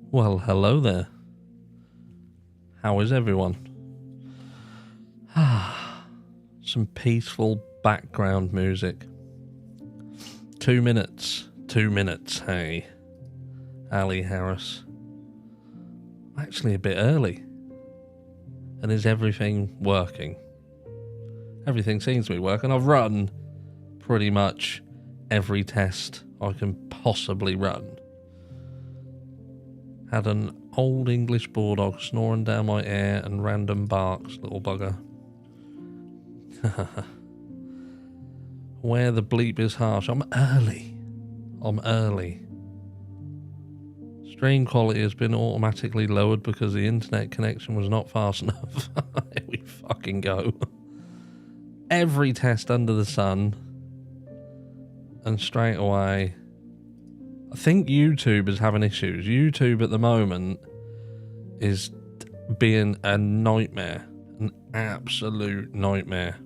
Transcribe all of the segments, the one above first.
Well, hello there. How is everyone? Some peaceful background music. 2 minutes. 2 minutes, hey. Ali Harris. Actually a bit early. And is everything working? Everything seems to be working. I've run pretty much every test I can possibly run. Had an old English bulldog snoring down my ear and random barks, little bugger. Where the bleep is harsh. I'm early. Stream quality has been automatically lowered because the internet connection was not fast enough. Here we fucking go. Every test under the sun. And straight away, I think YouTube is having issues. YouTube at the moment is being a nightmare. An absolute nightmare.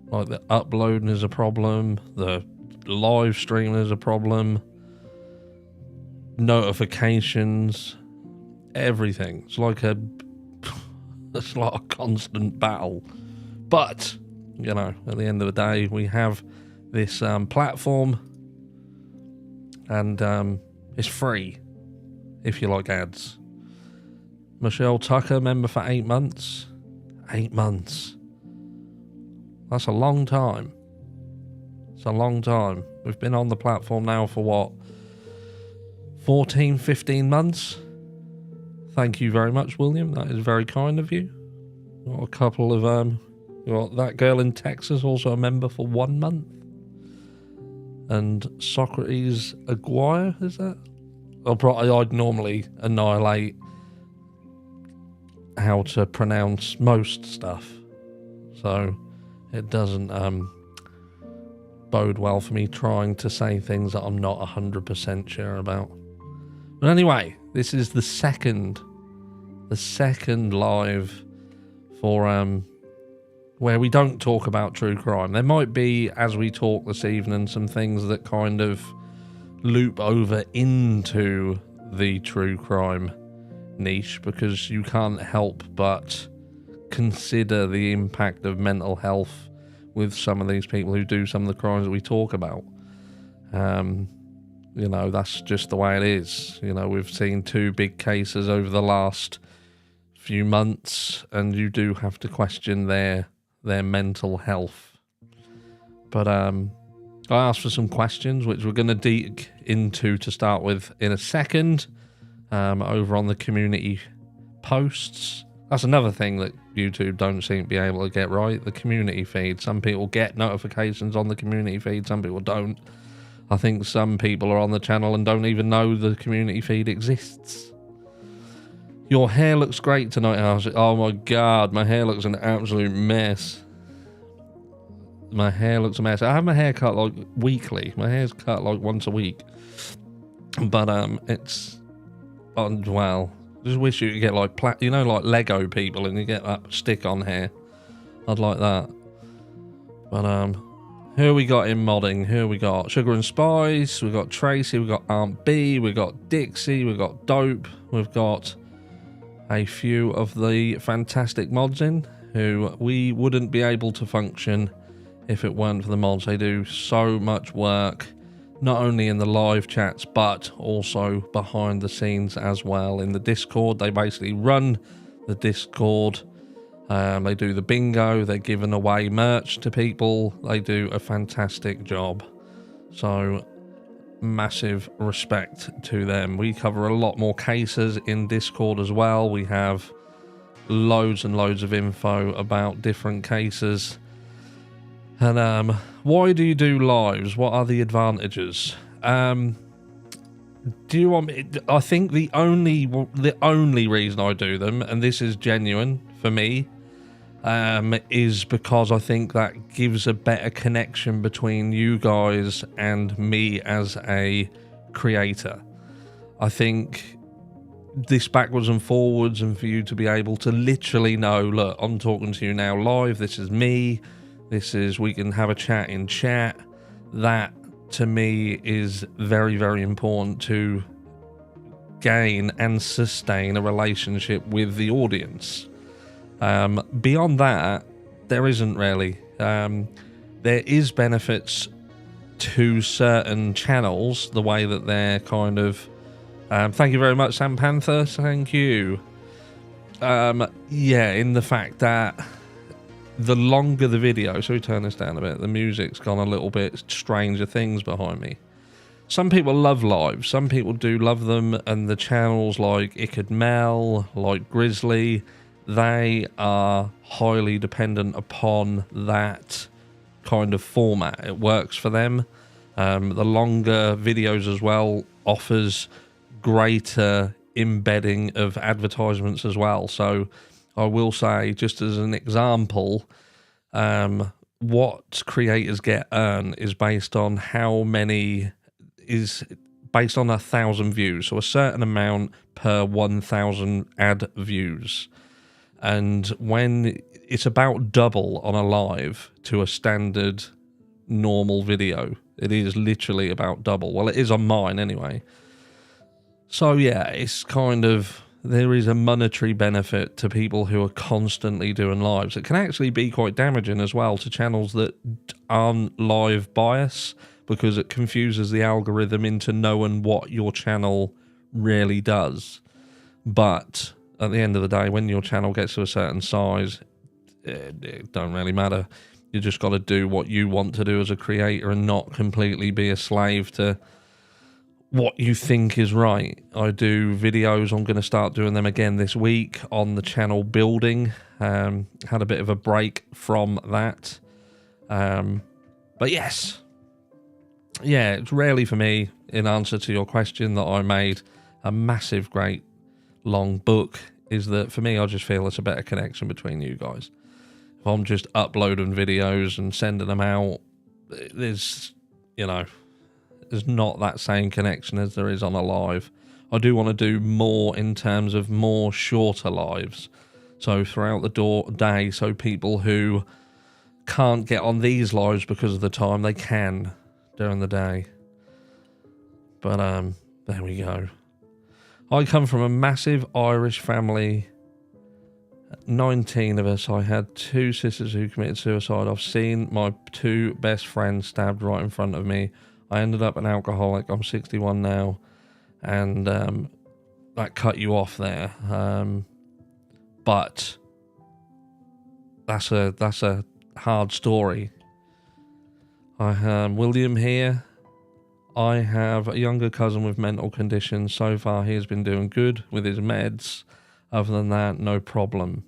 Like the uploading is a problem. The live streaming is a problem. Notifications. Everything. It's like a constant battle. But, you know, at the end of the day, we have this platform. And it's free if you like ads. Michelle Tucker, member for 8 months. 8 months. That's a long time. It's a long time. We've been on the platform now for what? 14, 15 months? Thank you very much, William. That is very kind of you. Got a couple of, got that girl in Texas, also a member for 1 month. And Socrates Aguirre, is that? I'd normally annihilate how to pronounce most stuff. So it doesn't bode well for me trying to say things that I'm not 100% sure about. But anyway, this is the second live for where we don't talk about true crime. There might be, as we talk this evening, some things that kind of loop over into the true crime niche, because you can't help but consider the impact of mental health with some of these people who do some of the crimes that we talk about. You know, that's just the way it is. You know, we've seen 2 big cases over the last few months, and you do have to question their mental health. But I asked for some questions, which we're going to dig into to start with in a second, over on the community posts. That's another thing that YouTube don't seem to be able to get right, the community feed. Some people get notifications on the community feed, some people don't. I think some people are on the channel and don't even know the community feed exists. Your hair looks great tonight, Harsh. Oh my god, my hair looks an absolute mess. My hair looks a mess. I have my hair cut like weekly. My hair's cut like once a week. But it's well, just wish you could get like you know, like Lego people, and you get that stick on hair. I'd like that. But who we got in modding? Who we got? Sugar and Spice. We got Tracy. We got Aunt B. We got Dixie. We got Dope. We've got a few of the fantastic mods in who we wouldn't be able to function if it weren't for the mods. They do so much work, not only in the live chats, but also behind the scenes as well. In the Discord, they basically run the Discord. They do the bingo. They're giving away merch to people. They do a fantastic job. So massive respect to them. We cover a lot more cases in Discord as well. We have loads and loads of info about different cases. And why do you do lives? What are the advantages? Do you want me? I think the only reason I do them, and this is genuine for me, is because I think that gives a better connection between you guys and me as a creator. I think this backwards and forwards, and for you to be able to literally know, look, I'm talking to you now live, this is me, we can have a chat in chat. That to me is very, very important to gain and sustain a relationship with the audience. Beyond that, there isn't really. There is benefits to certain channels, the way that they're kind of... thank you very much, Sam Panther. Thank you. Yeah, in the fact that the longer the video... So we turn this down a bit. The music's gone a little bit Stranger Things behind me. Some people love live. Some people do love them. And the channels like Icked Mel, like Grizzly, they are highly dependent upon that kind of format. It works for them. The longer videos as well offers greater embedding of advertisements as well. So I will say, just as an example, what creators get earn is based on how many is based on 1,000 views. So a certain amount per 1,000 ad views. And when it's about double on a live to a standard normal video, it is literally about double. Well, it is on mine anyway. So yeah, it's kind of, there is a monetary benefit to people who are constantly doing lives. It can actually be quite damaging as well to channels that aren't live bias, because it confuses the algorithm into knowing what your channel really does. But at the end of the day, when your channel gets to a certain size, it don't really matter. You just got to do what you want to do as a creator and not completely be a slave to what you think is right. I do videos. I'm going to start doing them again this week on the channel building. Had a bit of a break from that. But yes. Yeah, it's rarely for me, in answer to your question, that I made a massive, great, long book, is that for me, I just feel it's a better connection between you guys. If I'm just uploading videos and sending them out, there's not that same connection as there is on a live. I do want to do more in terms of more shorter lives. So throughout the day, so people who can't get on these lives because of the time, they can during the day. But there we go. I come from a massive Irish family. 19 of us. I had 2 sisters who committed suicide. I've seen my 2 best friends stabbed right in front of me. I ended up an alcoholic. I'm 61 now. And that cut you off there. But that's a hard story. I have William here. I have a younger cousin with mental conditions. So far, he has been doing good with his meds. Other than that, no problem.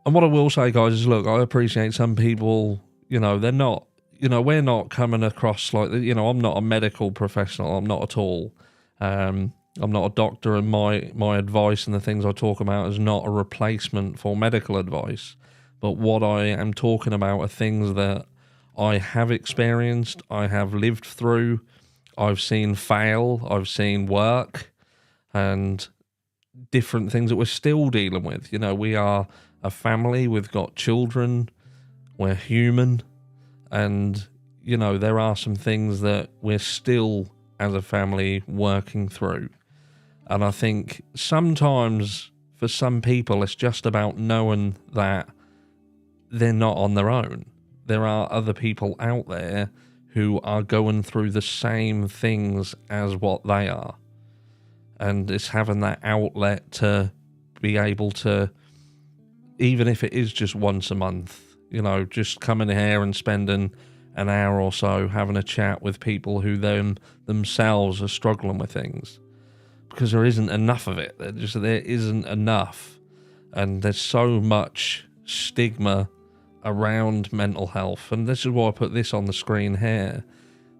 And what I will say, guys, is look, I appreciate some people, they're not, we're not coming across like, I'm not a medical professional. I'm not at all. I'm not a doctor, and my advice and the things I talk about is not a replacement for medical advice. But what I am talking about are things that I have experienced, I have lived through, I've seen fail, I've seen work, and different things that we're still dealing with. We are a family, we've got children, we're human, and, there are some things that we're still, as a family, working through. And I think sometimes, for some people, it's just about knowing that they're not on their own. There are other people out there who are going through the same things as what they are. And it's having that outlet to be able to, even if it is just once a month, just coming here and spending an hour or so having a chat with people who themselves are struggling with things. Because there isn't enough of it. There isn't enough. And there's so much stigma around mental health, and this is why I put this on the screen here.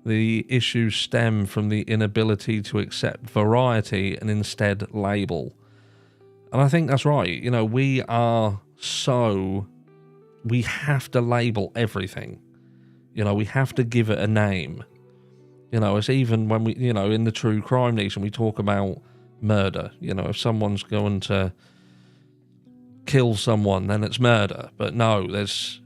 The issues stem from the inability to accept variety and instead label. And I think that's right. We have to label everything. We have to give it a name. It's even when we, in the true crime niche, and we talk about murder, if someone's going to kill someone, then it's murder. But no, there's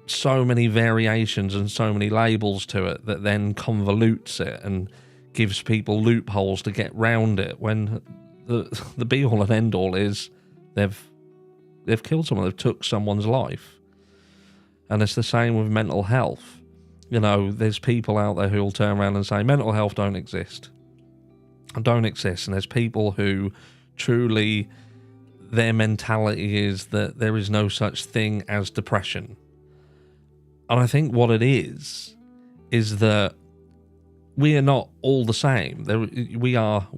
so many variations and so many labels to it that then convolutes it and gives people loopholes to get round it, when the be all and end all is they've killed someone, they've took someone's life. And it's the same with mental health. You know, there's people out there who will turn around and say mental health don't exist. And there's people who truly, their mentality is that there is no such thing as depression. And I think what it is that we are not all the same. We are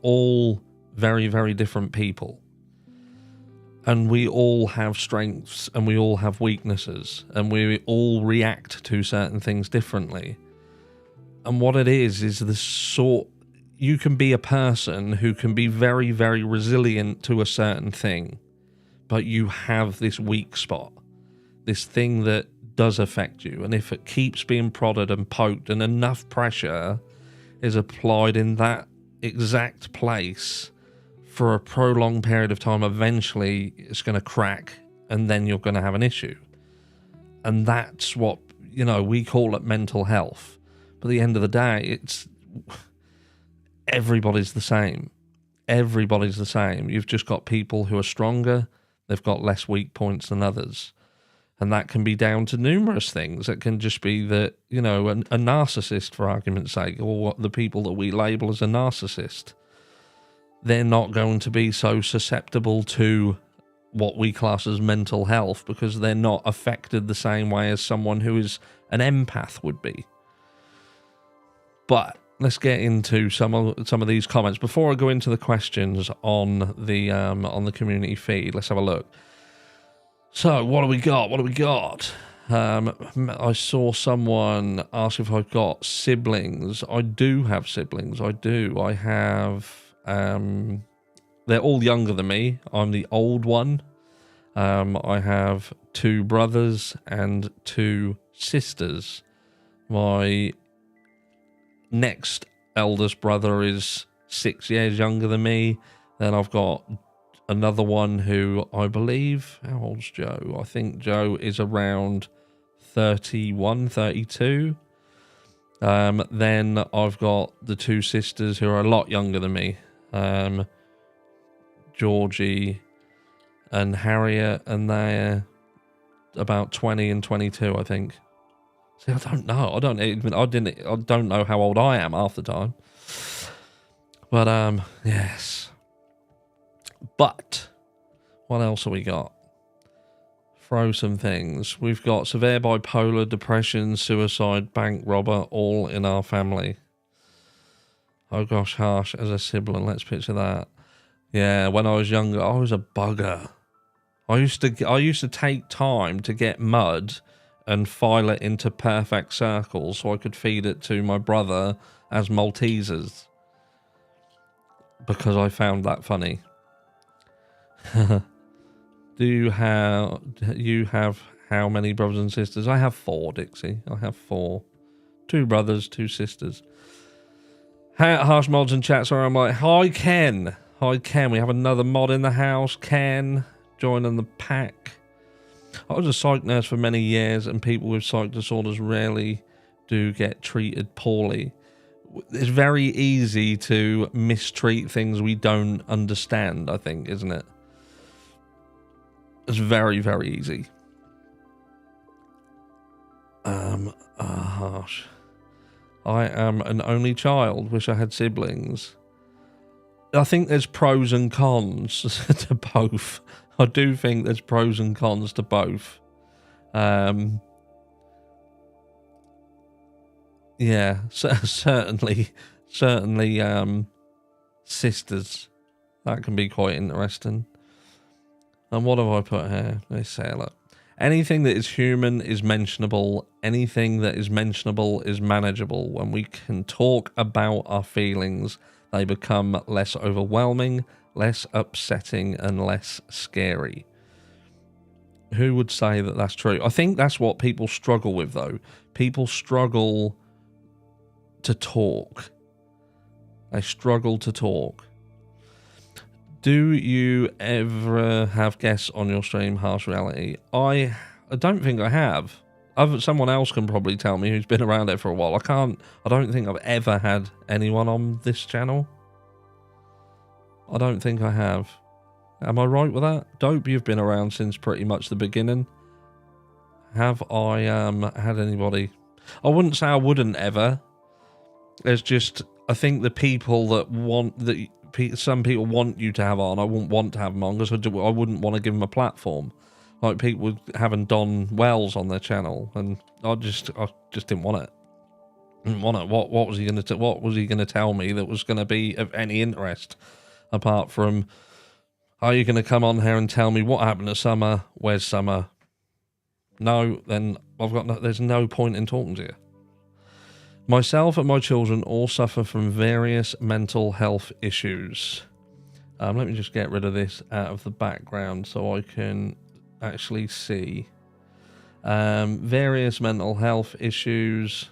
all very, very different people. And we all have strengths and we all have weaknesses, and we all react to certain things differently. And what it is the sort, you can be a person who can be very, very resilient to a certain thing, but you have this weak spot, this thing that does affect you. And if it keeps being prodded and poked and enough pressure is applied in that exact place for a prolonged period of time, eventually it's going to crack and then you're going to have an issue. And that's what, you know, we call it mental health. But at the end of the day, it's everybody's the same. Everybody's the same. You've just got people who are stronger, they've got less weak points than others. And that can be down to numerous things. It can just be that, you know, a narcissist, for argument's sake, or the people that we label as a narcissist, they're not going to be so susceptible to what we class as mental health because they're not affected the same way as someone who is an empath would be. But let's get into some of these comments. Before I go into the questions on the community feed, let's have a look. So, what do we got? I saw someone ask if I've got siblings. I do have siblings. I do. I have... they're all younger than me. I'm the old one. I have 2 brothers and 2 sisters. My next eldest brother is 6 years younger than me. Then I've got another one who I believe, how old's Joe? I think Joe is around 31, 32. Then I've got the 2 sisters who are a lot younger than me. Georgie and Harriet, and they're about 20 and 22, I think. See, I don't know. I don't know how old I am half the time. But yes. But what else have we got? Throw some things. We've got severe bipolar, depression, suicide, bank robber, all in our family. Oh gosh, harsh as a sibling. Let's picture that. Yeah, when I was younger, I was a bugger. I used to take time to get mud and file it into perfect circles so I could feed it to my brother as Maltesers. Because I found that funny. Do you have how many brothers and sisters? I have 4, Dixie. I have 4. 2 brothers, 2 sisters. Harsh mods and chats where I'm like, hi Ken. Hi Ken, we have another mod in the house. Ken, joining the pack. I was a psych nurse for many years, and people with psych disorders rarely do get treated poorly. It's very easy to mistreat things we don't understand, I think, isn't it? It's very, very easy. Harsh. I am an only child. Wish I had siblings. I think there's pros and cons to both. I do think there's pros and cons to both. Yeah, certainly, sisters. That can be quite interesting. And what have I put here? Let's say, look. Anything that is human is mentionable. Anything that is mentionable is manageable. When we can talk about our feelings, they become less overwhelming, less upsetting, and less scary. Who would say that that's true? I think that's what people struggle with, though. People struggle to talk. They struggle to talk. Do you ever have guests on your stream, Harsh Reality? I don't think I have. Someone else can probably tell me who's been around it for a while. I don't think I've ever had anyone on this channel. I don't think I have. Am I right with that? Dope, you've been around since pretty much the beginning. Have I had anybody? I wouldn't say I wouldn't ever. It's just, I think the people that some people want you to have on, I wouldn't want to have them on because I wouldn't want to give them a platform. Like people having Don Wells on their channel, and I just didn't want it. Didn't want it. What was he going to tell me that was going to be of any interest, apart from, are you going to come on here and tell me what happened to Summer? Where's Summer? No, then there's no point in talking to you. Myself and my children all suffer from various mental health issues. Let me just get rid of this out of the background so I can actually see. Various mental health issues.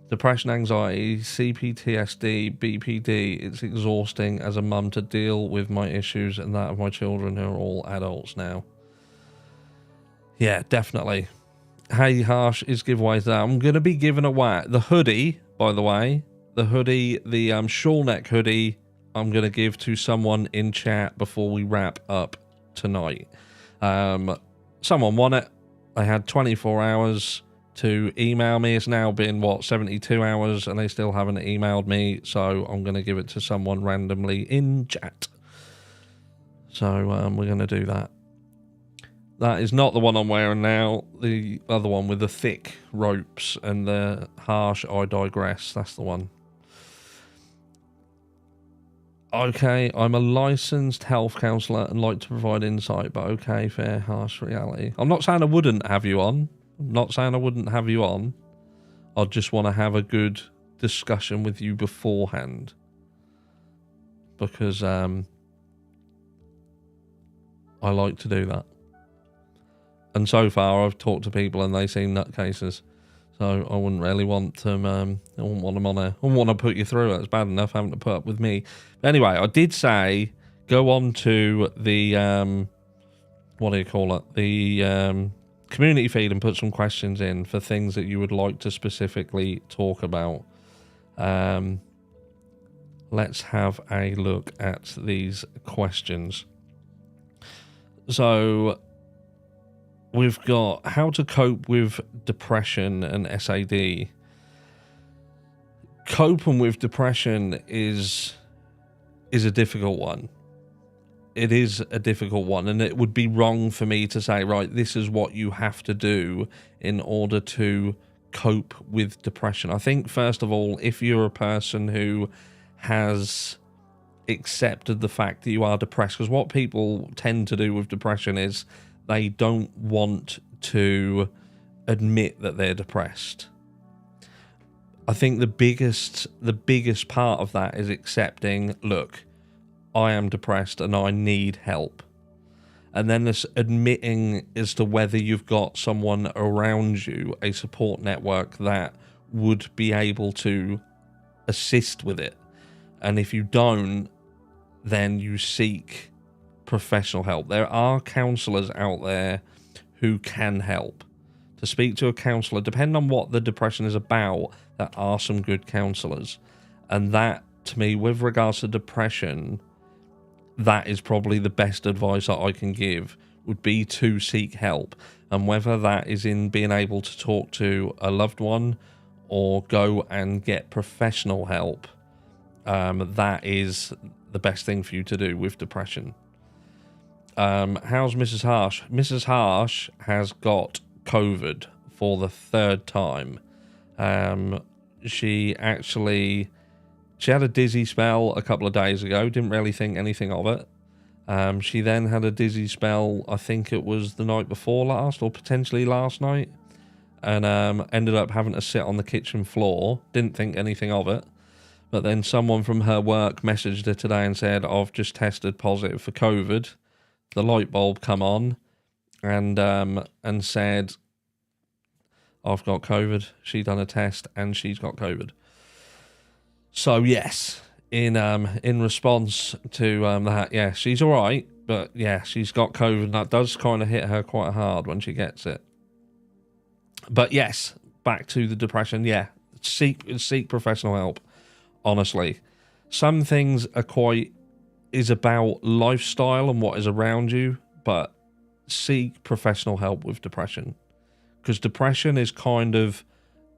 Depression, anxiety, CPTSD, BPD. It's exhausting as a mum to deal with my issues and that of my children who are all adults now. Yeah, definitely. Hey, Harsh is giveaways there. I'm going to be giving away the hoodie, by the way. The hoodie, the shawl neck hoodie, I'm going to give to someone in chat before we wrap up tonight. Someone won it. They had 24 hours to email me. It's now been, 72 hours, and they still haven't emailed me. So I'm going to give it to someone randomly in chat. So we're going to do that. That is not the one I'm wearing now. The other one with the thick ropes and the harsh I digress. That's the one. Okay, I'm a licensed health counsellor and like to provide insight, but okay, fair, harsh reality. I'm not saying I wouldn't have you on. I'm not saying I wouldn't have you on. I just want to have a good discussion with you beforehand. Because I like to do that. And so far, I've talked to people and they seem nutcases. So I wouldn't really want them, I wouldn't want them on there. I wouldn't want to put you through it. It's bad enough having to put up with me. But anyway, I did say, go on to the, what do you call it? The community feed and put some questions in for things that you would like to specifically talk about. Let's have a look at these questions. So we've got how to cope with depression and SAD. Coping with depression is a difficult one. It is a difficult one, and it would be wrong for me to say, right, this is what you have to do in order to cope with depression. I think, first of all, if you're a person who has accepted the fact that you are depressed, because what people tend to do with depression is they don't want to admit that they're depressed. I think the biggest part of that is accepting, look, I am depressed and I need help. And then this admitting as to whether you've got someone around you, a support network that would be able to assist with it. And if you don't, then you seek professional help. There are counsellors out there who can help. To speak to a counsellor, depending on what the depression is about, there are some good counsellors. And that, to me, with regards to depression, that is probably the best advice that I can give, would be to seek help. And whether that is in being able to talk to a loved one or go and get professional help, that is the best thing for you to do with depression. How's Mrs. Harsh? Mrs. Harsh has got COVID for the third time. She had a dizzy spell a couple of days ago, didn't really think anything of it. She then had a dizzy spell, I think it was the night before last, or potentially last night, and ended up having to sit on the kitchen floor, didn't think anything of it. But then someone from her work messaged her today and said, I've just tested positive for COVID. The light bulb come on and said, I've got COVID. She done a test and she's got COVID. So yes, in response to that, yeah, she's all right, but yeah, she's got COVID. That does kind of hit her quite hard when she gets it. But yes, back to the depression. Yeah, seek professional help. Honestly, some things is about lifestyle and what is around you, but seek professional help with depression, because depression is kind of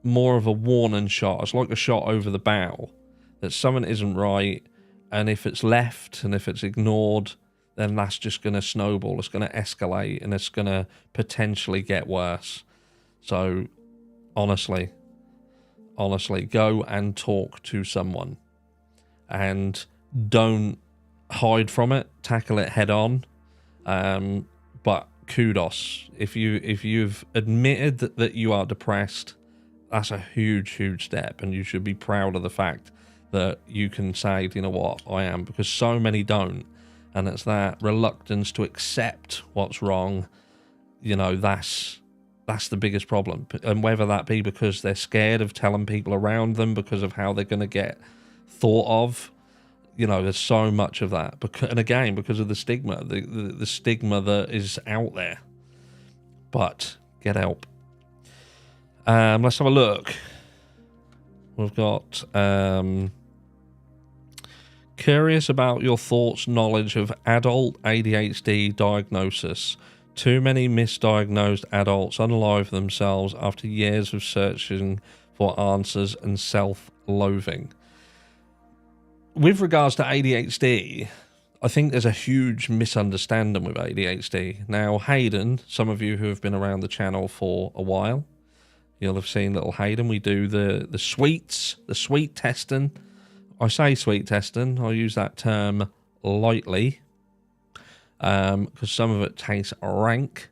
more of a warning shot. It's like a shot over the bow that something isn't right, and if it's left and if it's ignored, then that's just going to snowball. It's going to escalate, and it's going to potentially get worse. So honestly, go and talk to someone, and don't hide from it. Tackle it head on. But kudos if you've admitted that you are depressed. That's a huge step, and you should be proud of the fact that you can say, you know what, I am, because so many don't, and it's that reluctance to accept what's wrong. You know, that's the biggest problem, and whether that be because they're scared of telling people around them because of how they're going to get thought of. You know, there's so much of that, and again, because of the stigma, the stigma that is out there. But get help. Let's have a look. We've got curious about your thoughts, knowledge of adult ADHD diagnosis. Too many misdiagnosed adults unalive themselves after years of searching for answers and self-loathing. With regards to ADHD, I think there's a huge misunderstanding with ADHD. Now, Hayden, some of you who have been around the channel for a while, you'll have seen little Hayden. We do the sweet testing. I say sweet testing. I use that term lightly because some of it tastes rank.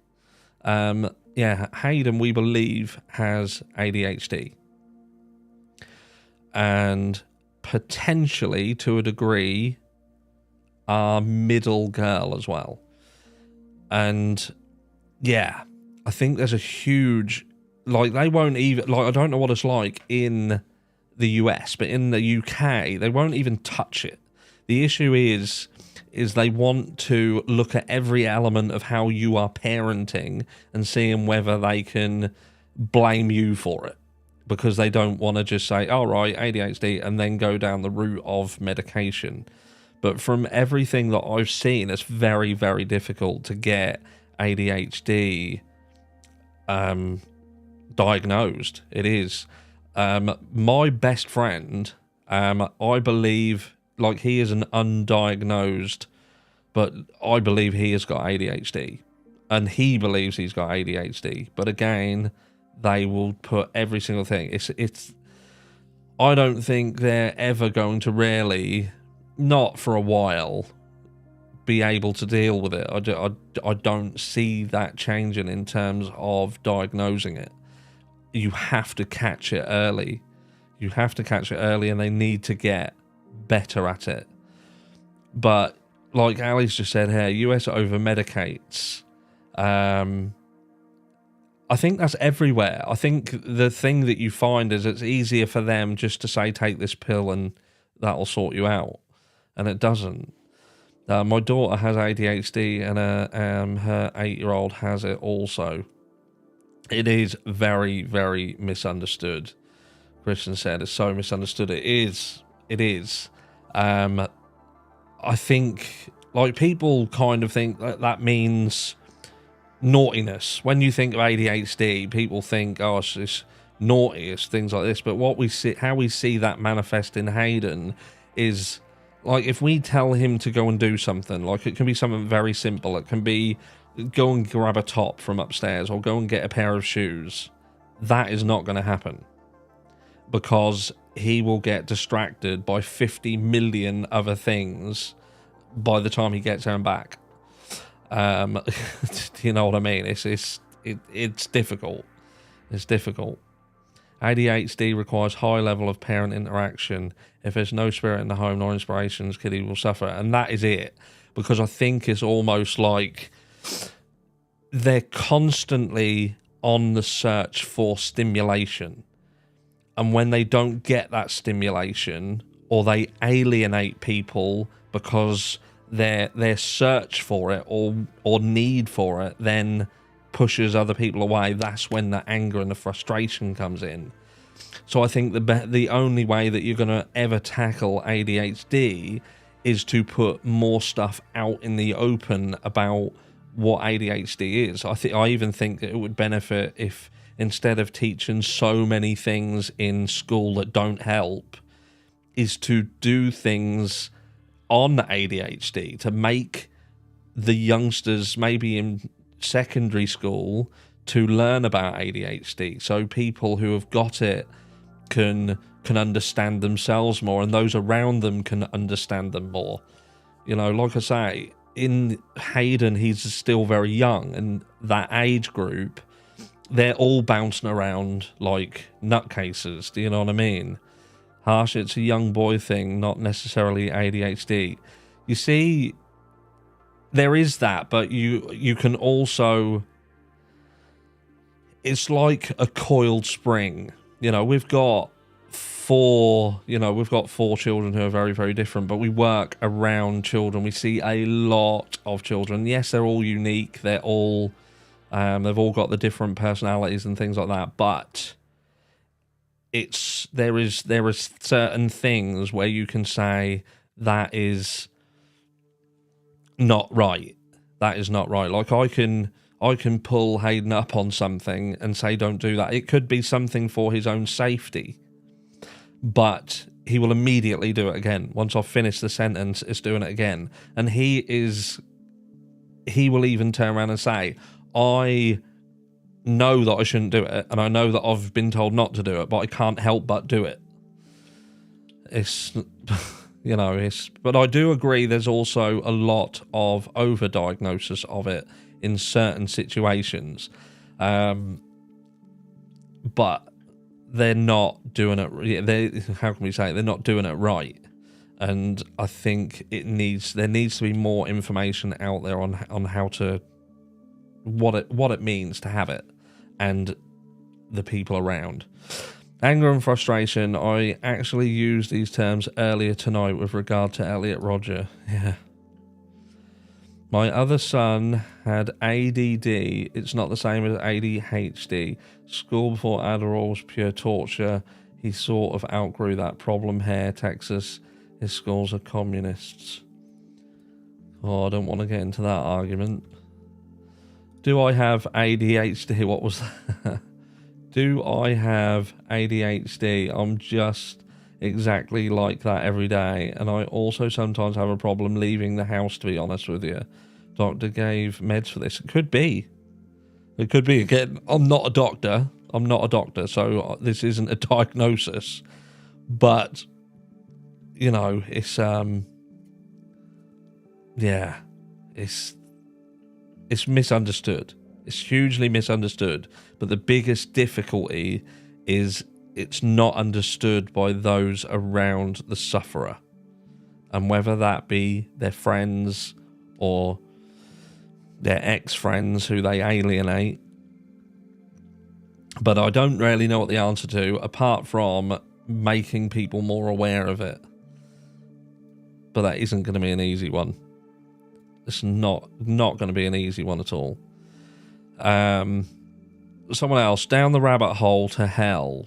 Yeah, Hayden, we believe, has ADHD. And potentially, to a degree, our middle girl as well. And yeah, I think there's a huge, like, they won't even, like, I don't know what it's like in the US, but in the UK, they won't even touch it. The issue is they want to look at every element of how you are parenting and seeing whether they can blame you for it, because they don't want to just say, all right, ADHD, and then go down the route of medication. But from everything that I've seen, it's very, very difficult to get ADHD diagnosed. It is. My best friend, I believe, like, he is an undiagnosed, but I believe he has got ADHD. And he believes he's got ADHD. But again, they will put every single thing. It's. I don't think they're ever going to really, not for a while, be able to deal with it. I don't see that changing in terms of diagnosing it. You have to catch it early. You have to catch it early, and they need to get better at it. But like Ali's just said here, US over medicates. I think that's everywhere. I think the thing that you find is it's easier for them just to say, take this pill and that'll sort you out. And it doesn't. My daughter has ADHD, and her 8-year-old has it also. It is very, very misunderstood. Christian said it's so misunderstood. It is. It is. I think, like, people kind of think that means naughtiness. When you think of ADHD, people think, oh, it's naughty, it's things like this. But what we see, how we see that manifest in Hayden is, like, if we tell him to go and do something, like, it can be something very simple. It can be go and grab a top from upstairs or go and get a pair of shoes. That is not going to happen, because he will get distracted by 50 million other things by the time he gets home back. Do you know what I mean? It's difficult. It's difficult. ADHD requires high level of parent interaction. If there's no spirit in the home nor inspirations, kiddie will suffer. And that is it. Because I think it's almost like they're constantly on the search for stimulation. And when they don't get that stimulation, or they alienate people because their search for it or need for it then pushes other people away, that's when the anger and the frustration comes in. So I think the only way that you're going to ever tackle ADHD is to put more stuff out in the open about what ADHD is. I even think that it would benefit if, instead of teaching so many things in school that don't help, is to do things on ADHD to make the youngsters, maybe in secondary school, to learn about ADHD, so people who have got it can understand themselves more, and those around them can understand them more. You know, like I say, in Hayden, he's still very young, and that age group, they're all bouncing around like nutcases. Do you know what I mean? Harsh, it's a young boy thing, not necessarily ADHD. You see, there is that, but you can also, it's like a coiled spring. You know, we've got four children who are very, very different, but we work around children. We see a lot of children. Yes, they're all unique. They're all, they've all got the different personalities and things like that, but there is certain things where you can say that is not right. That is not right. Like I can pull Hayden up on something and say, don't do that. It could be something for his own safety, but he will immediately do it again. Once I've finished the sentence, it's doing it again. And he will even turn around and say, I know that I shouldn't do it, and I know that I've been told not to do it, but I can't help but do it. It's, you know, but I do agree there's also a lot of overdiagnosis of it in certain situations, but they're not doing it. How can we say it? They're not doing it right, and I think there needs to be more information out there on how to what it means to have it, and the people around. Anger and frustration. I actually used these terms earlier tonight with regard to Elliot Roger. Yeah. My other son had ADD. It's not the same as ADHD. School before Adderall was pure torture. He sort of outgrew that problem here. Texas. His schools are communists. Oh, I don't want to get into that argument. Do I have ADHD? What was that? Do I have ADHD? I'm just exactly like that every day, and I also sometimes have a problem leaving the house, to be honest with you. Doctor gave meds for this. It could be. Again, I'm not a doctor, so this isn't a diagnosis, but you know, it's it's misunderstood. It's hugely misunderstood, but the biggest difficulty is it's not understood by those around the sufferer, and whether that be their friends or their ex-friends who they alienate. But I don't really know what the answer to, apart from making people more aware of it. But that isn't going to be an easy one. It's not going to be an easy one at all. Someone else, down the rabbit hole to hell.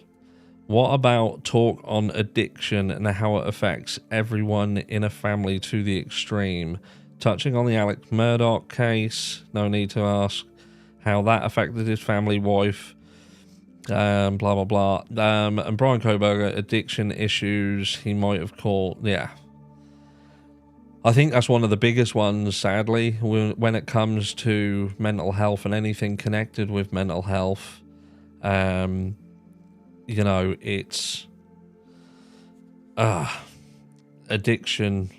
What about talk on addiction and how it affects everyone in a family to the extreme? Touching on the Alex Murdoch case, no need to ask how that affected his family, wife, blah, blah, blah. And Brian Koberger, addiction issues he might have caught. Yeah. I think that's one of the biggest ones, sadly, when it comes to mental health and anything connected with mental health. You know, it's addiction.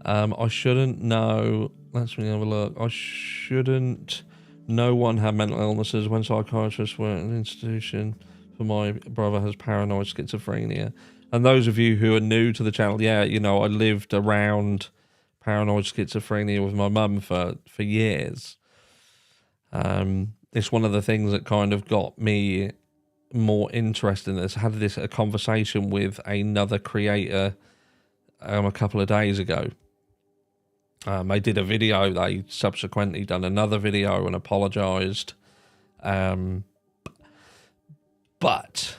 I shouldn't know. Let's have a look. I shouldn't. No one had mental illnesses when psychiatrists were at an institution. For my brother has paranoid schizophrenia. And those of you who are new to the channel, yeah, you know, I lived around paranoid schizophrenia with my mum for years. It's one of the things that kind of got me more interested in this. I had a conversation with another creator a couple of days ago. They did a video. They subsequently done another video and apologised. But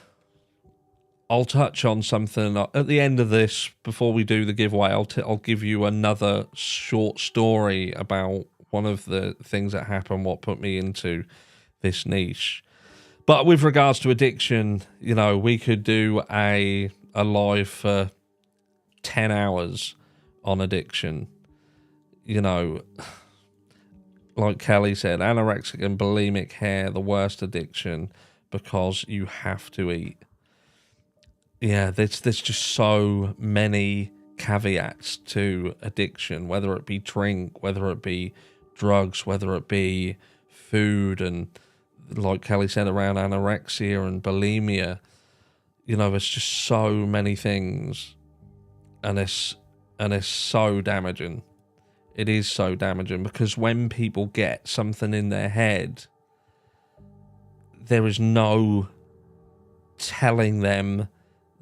I'll touch on something at the end of this before we do the giveaway. I'll give you another short story about one of the things that happened, what put me into this niche. But with regards to addiction, you know, we could do a live for 10 hours on addiction. You know, like Kelly said, anorexic and bulimic hair, the worst addiction, because you have to eat. Yeah, there's just so many caveats to addiction, whether it be drink, whether it be drugs, whether it be food, and like Kelly said, around anorexia and bulimia. You know, there's just so many things, and it's so damaging. It is so damaging, because when people get something in their head, there is no telling them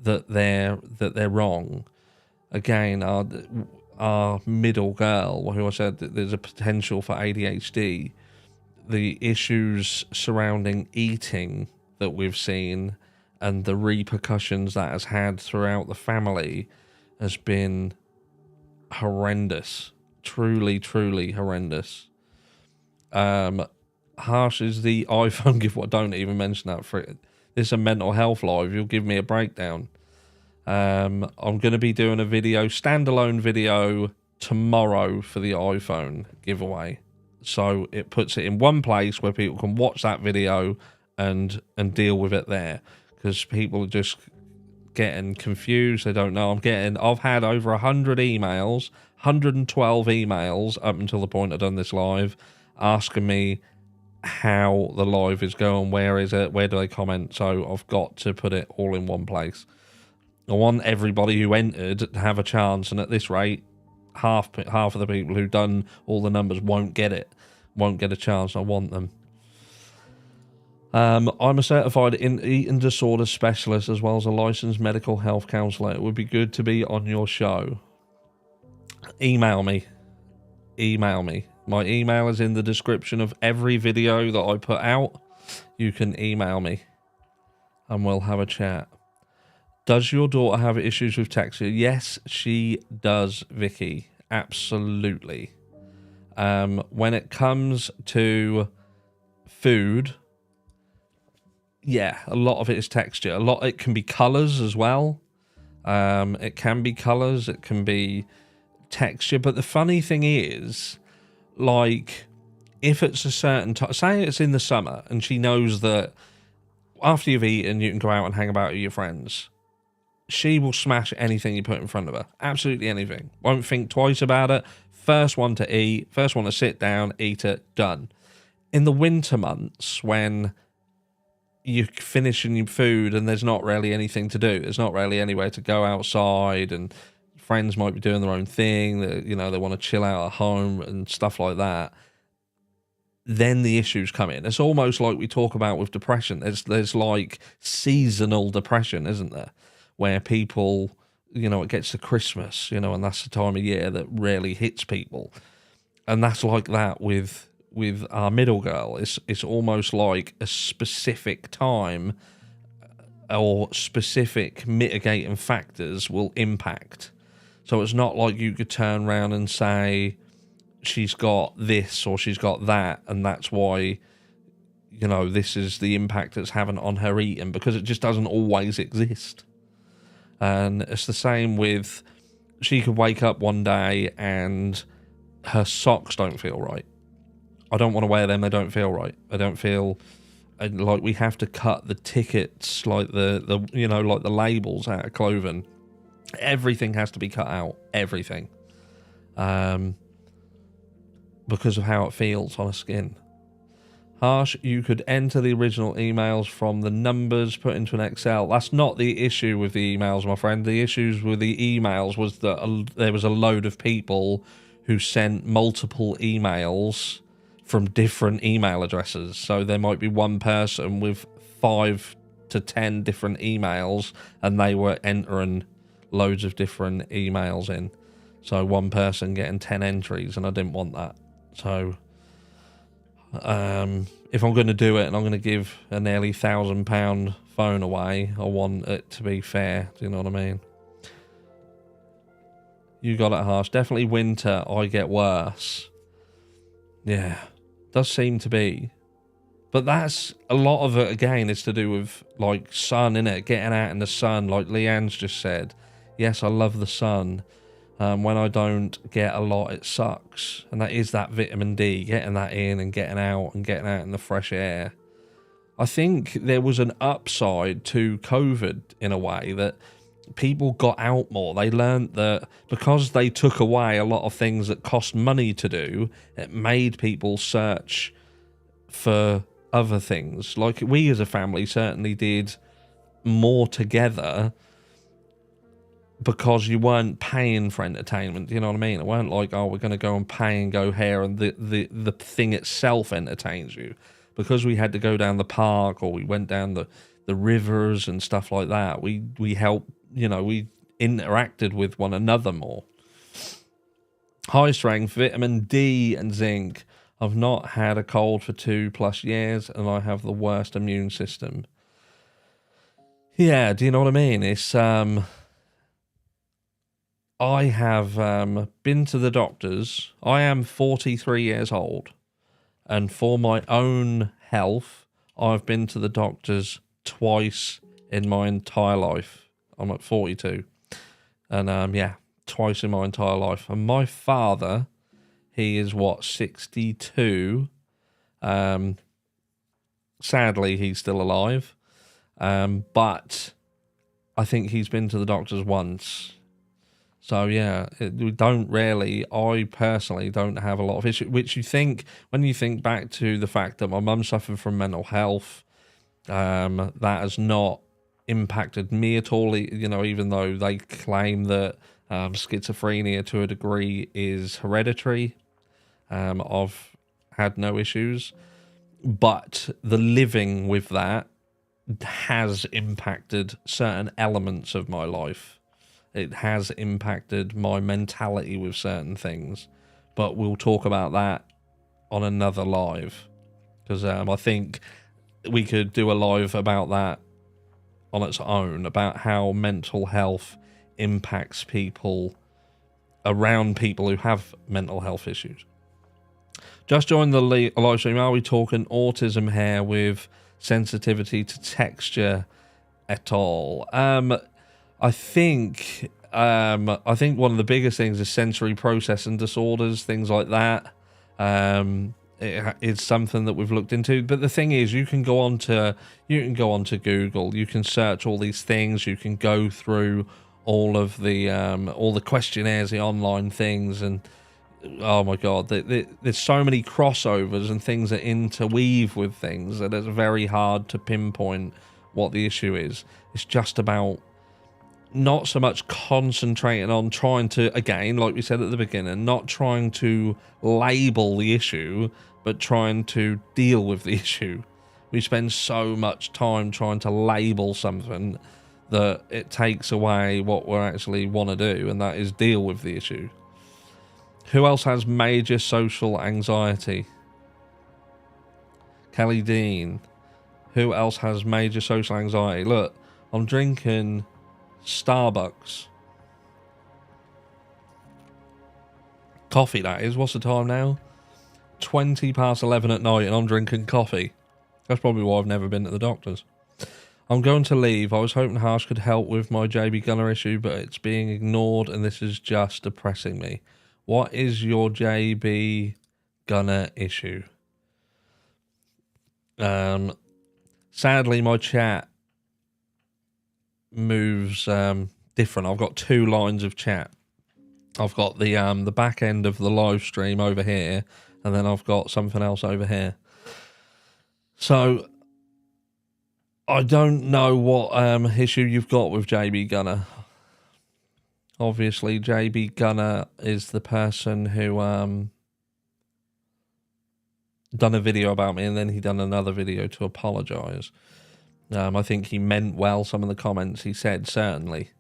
that they're wrong. Again, our middle girl, who I said that there's a potential for ADHD, the issues surrounding eating that we've seen and the repercussions that has had throughout the family has been horrendous. Truly, truly horrendous. Harsh is the iPhone giveaway. Don't even mention that. For it. This is a mental health live. You'll give me a breakdown. I'm going to be doing a standalone video tomorrow for the iPhone giveaway. So it puts it in one place where people can watch that video and deal with it there. Because people are just getting confused. They don't know. I've had over 100 emails, 112 emails up until the point I've done this live, asking me how the live is going, where is it, where do they comment. So I've got to put it all in one place. I want everybody who entered to have a chance, and at this rate, half of the people who've done all the numbers won't get a chance. I want them. I'm a certified eating disorder specialist as well as a licensed mental health counsellor. It would be good to be on your show. Email me. My email is in the description of every video that I put out. You can email me and we'll have a chat. Does your daughter have issues with texture? Yes, she does, Vicky. Absolutely. When it comes to food, yeah, a lot of it is texture. It can be colours as well. It can be colours. It can be texture. But the funny thing is, like, if it's a certain time, say it's in the summer, and she knows that after you've eaten, you can go out and hang about with your friends. She will smash anything you put in front of her. Absolutely anything. Won't think twice about it. First one to eat. First one to sit down, eat it, done. In the winter months, when you're finishing your food and there's not really anything to do, there's not really anywhere to go outside, and friends might be doing their own thing, that, you know, they want to chill out at home and stuff like that, then the issues come in. It's almost like we talk about with depression. There's like seasonal depression, isn't there? Where people, you know, it gets to Christmas, you know, and that's the time of year that really hits people. And that's like that with our middle girl. It's almost like a specific time or specific mitigating factors will impact. So it's not like you could turn around and say she's got this or she's got that, and that's why, you know, this is the impact it's having on her eating, because it just doesn't always exist. And it's the same with, she could wake up one day and her socks don't feel right. I don't want to wear them. They don't feel right. I don't feel like we have to cut the tickets, like the you know, like the labels out of clothing. Everything has to be cut out. Everything. Because of how it feels on a skin. Harsh, you could enter the original emails from the numbers put into an Excel. That's not the issue with the emails, my friend. The issues with the emails was that there was a load of people who sent multiple emails from different email addresses. So there might be one person with 5 to 10 different emails, and they were entering loads of different emails in. So one person getting 10 entries, and I didn't want that. So if I'm going to do it and I'm going to give a nearly £1,000 phone away, I want it to be fair. Do you know what I mean? You got it, Harsh. Definitely winter, I get worse. Yeah, does seem to be. But that's a lot of it, again, is to do with, like, sun, innit? Getting out in the sun, like Leanne's just said. Yes, I love the sun. When I don't get a lot, it sucks. And that is that vitamin D, getting that in and getting out in the fresh air. I think there was an upside to COVID in a way, that people got out more. They learned that because they took away a lot of things that cost money to do, it made people search for other things. Like, we as a family certainly did more together because you weren't paying for entertainment. You know what I mean? It weren't like, oh, we're going to go and pay and go here, and the thing itself entertains you. Because we had to go down the park, or we went down the rivers and stuff like that, we helped, you know, we interacted with one another more. High strength, vitamin D and zinc. I've not had a cold for 2+ years, and I have the worst immune system. Yeah, do you know what I mean? It's, I have been to the doctors. I am 43 years old, and for my own health, I've been to the doctors twice in my entire life. I'm at 42, and yeah, twice in my entire life. And my father, he is, what, 62? Sadly, he's still alive. But I think he's been to the doctors once. So, yeah, we don't really, I personally don't have a lot of issues, which you think, when you think back to the fact that my mum suffered from mental health, that has not impacted me at all, you know, even though they claim that schizophrenia to a degree is hereditary. I've had no issues, but the living with that has impacted certain elements of my life. It has impacted my mentality with certain things, but we'll talk about that on another live, because I think we could do a live about that on its own, about how mental health impacts people around people who have mental health issues. Just joined the live stream. Are we talking autism here with sensitivity to texture at all? I think one of the biggest things is sensory processing disorders, things like that. It's something that we've looked into. But the thing is, you can go onto Google, you can search all these things, you can go through all the questionnaires, the online things, and oh my god, there's so many crossovers and things that interweave with things that it's very hard to pinpoint what the issue is. It's just about not so much concentrating on trying to, again, like we said at the beginning, not trying to label the issue, but trying to deal with the issue. We spend so much time trying to label something that it takes away what we actually want to do, and that is deal with the issue. Who else has major social anxiety? Kelly Dean. Who else has major social anxiety? Look, I'm drinking Starbucks. Coffee, that is. What's the time now? 20 past 11 at night, and I'm drinking coffee. That's probably why I've never been to the doctors. I'm going to leave. I was hoping Harsh could help with my JB Gunner issue, but it's being ignored, and this is just depressing me. What is your JB Gunner issue? Sadly, my chat moves different. I've got two lines of chat. I've got the back end of the live stream over here, and then I've got something else over here. So I don't know what issue you've got with JB Gunner. Obviously, JB Gunner is the person who done a video about me, and then he done another video to apologise. I think he meant well. Some of the comments he said, certainly.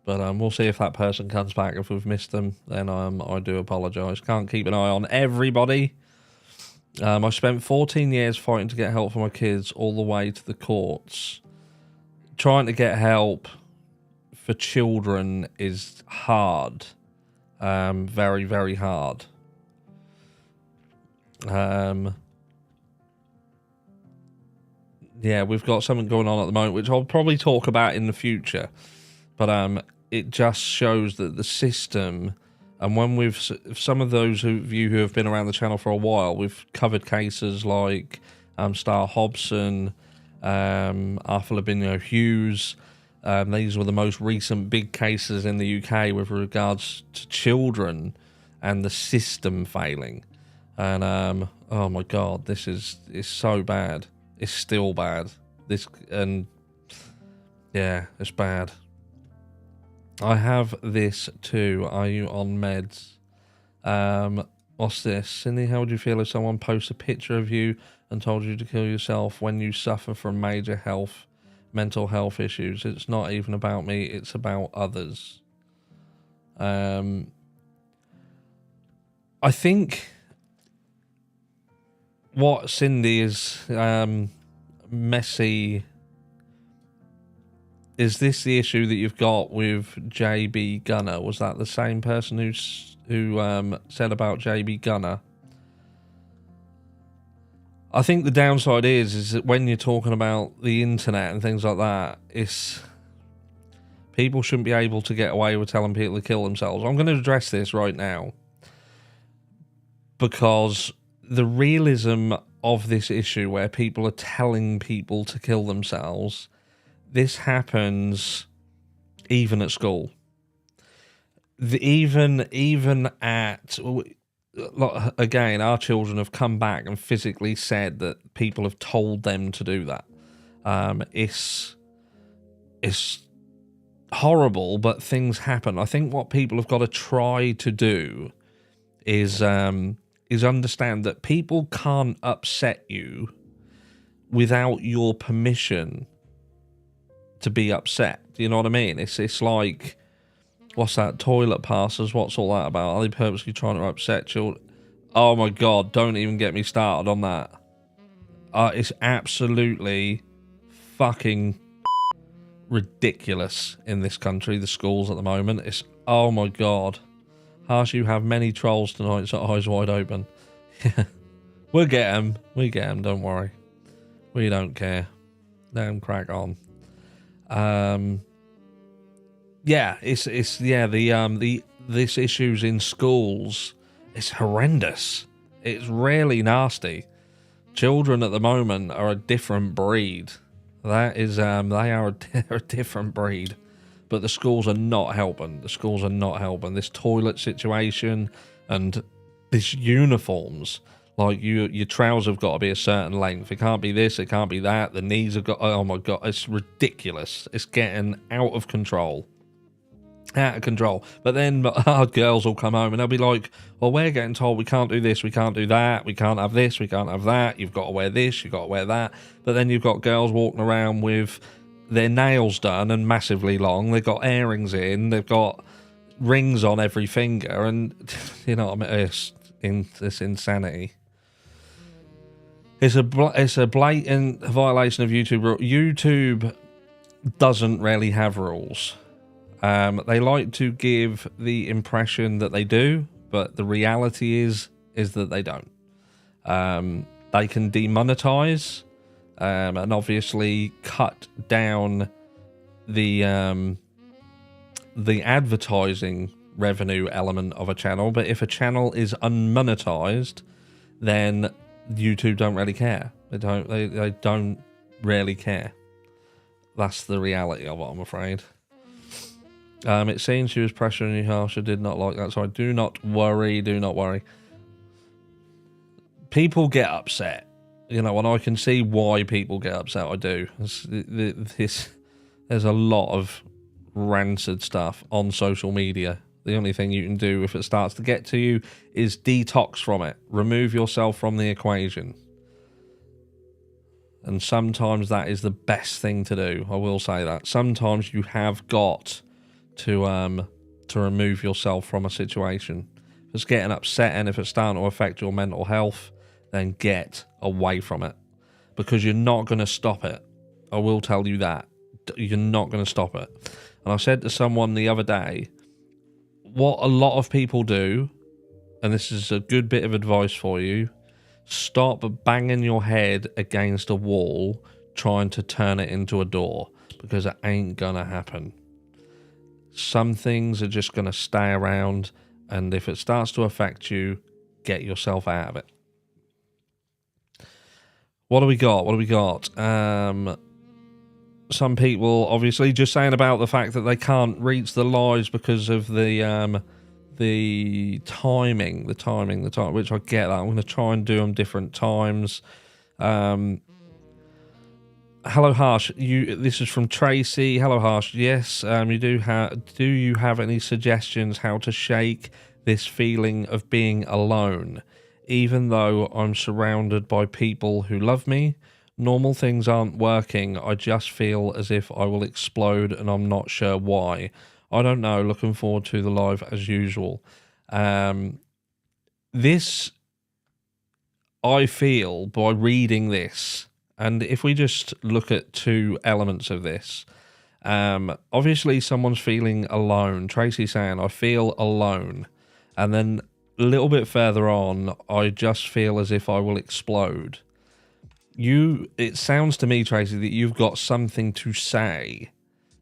But we'll see if that person comes back. If we've missed them, then I do apologise. Can't keep an eye on everybody. I spent 14 years fighting to get help for my kids all the way to the courts. Trying to get help for children is hard. Very, very hard. Yeah, we've got something going on at the moment, which I'll probably talk about in the future. But it just shows that the system, and when we've, some of those of you who have been around the channel for a while, we've covered cases like Star Hobson, Arthur Lavinia Hughes. These were the most recent big cases in the UK with regards to children and the system failing. And oh my God, this is so bad. It's still bad. Yeah, it's bad. I have this too. Are you on meds? What's this? Cindy, how would you feel if someone posts a picture of you and told you to kill yourself when you suffer from major mental health issues? It's not even about me, it's about others. I think what Cindy is messy. Is this the issue that you've got with JB Gunner? Was that the same person who said about JB Gunner? I think the downside is that when you're talking about the internet and things like that, people shouldn't be able to get away with telling people to kill themselves. I'm going to address this right now because the realism of this issue where people are telling people to kill themselves, this happens even at school. Even at, again, our children have come back and physically said that people have told them to do that. It's horrible, but things happen. I think what people have got to try to do is understand that people can't upset you without your permission to be upset. Do you know what I mean? It's like, what's that? Toilet passes. What's all that about? Are they purposely trying to upset children? Oh my God! Don't even get me started on that. It's absolutely fucking ridiculous in this country. The schools at the moment. It's, oh my God. Harsh, you have many trolls tonight. So eyes wide open. We'll get them. We get them. Don't worry. We don't care. Let them crack on. Yeah, this issues in schools, it's horrendous. It's really nasty. Children at the moment are a different breed. That is, they are a different breed. But the schools are not helping. The schools are not helping. This toilet situation and this uniforms. Like, your trousers have got to be a certain length. It can't be this, it can't be that. The knees have got... Oh, my God. It's ridiculous. It's getting out of control. Out of control. But then our girls will come home and they'll be like, well, we're getting told we can't do this, we can't do that, we can't have this, we can't have that. You've got to wear this, you've got to wear that. But then you've got girls walking around with their nails done and massively long. They've got earrings in. They've got rings on every finger. And, you know what I mean? It's insanity. It's a blatant violation of YouTube. YouTube doesn't really have rules. They like to give the impression that they do, but the reality is that they don't. They can demonetize and obviously cut down the advertising revenue element of a channel. But if a channel is unmonetized, then YouTube don't really care. They don't really care. That's the reality of it, I'm afraid. It seems she was pressuring you, Harsh. I did not like that. So do not worry. Do not worry. People get upset, you know, and I can see why people get upset. I do. There's a lot of rancid stuff on social media. The only thing you can do if it starts to get to you is detox from it. Remove yourself from the equation. And sometimes that is the best thing to do. I will say that. Sometimes you have got to remove yourself from a situation. If it's getting upsetting, if it's starting to affect your mental health, then get away from it, because you're not going to stop it. I will tell you that. You're not going to stop it. And I said to someone the other day, what a lot of people do, and this is a good bit of advice for you, stop banging your head against a wall trying to turn it into a door, because it ain't going to happen. Some things are just going to stay around, and if it starts to affect you, get yourself out of it. What do we got? Some people obviously just saying about the fact that they can't reach the lives because of the timing, which I get that. I'm going to try and do them different times. Hello, Harsh. This is from Tracy. Hello, Harsh. Yes, you do you have any suggestions how to shake this feeling of being alone? Even though I'm surrounded by people who love me, normal things aren't working. I just feel as if I will explode, and I'm not sure why. I don't know. Looking forward to the live as usual. This, I feel, by reading this, and if we just look at two elements of this, obviously someone's feeling alone. Tracy saying, I feel alone. And then a little bit further on, I just feel as if I will explode. It sounds to me, Tracy, that you've got something to say.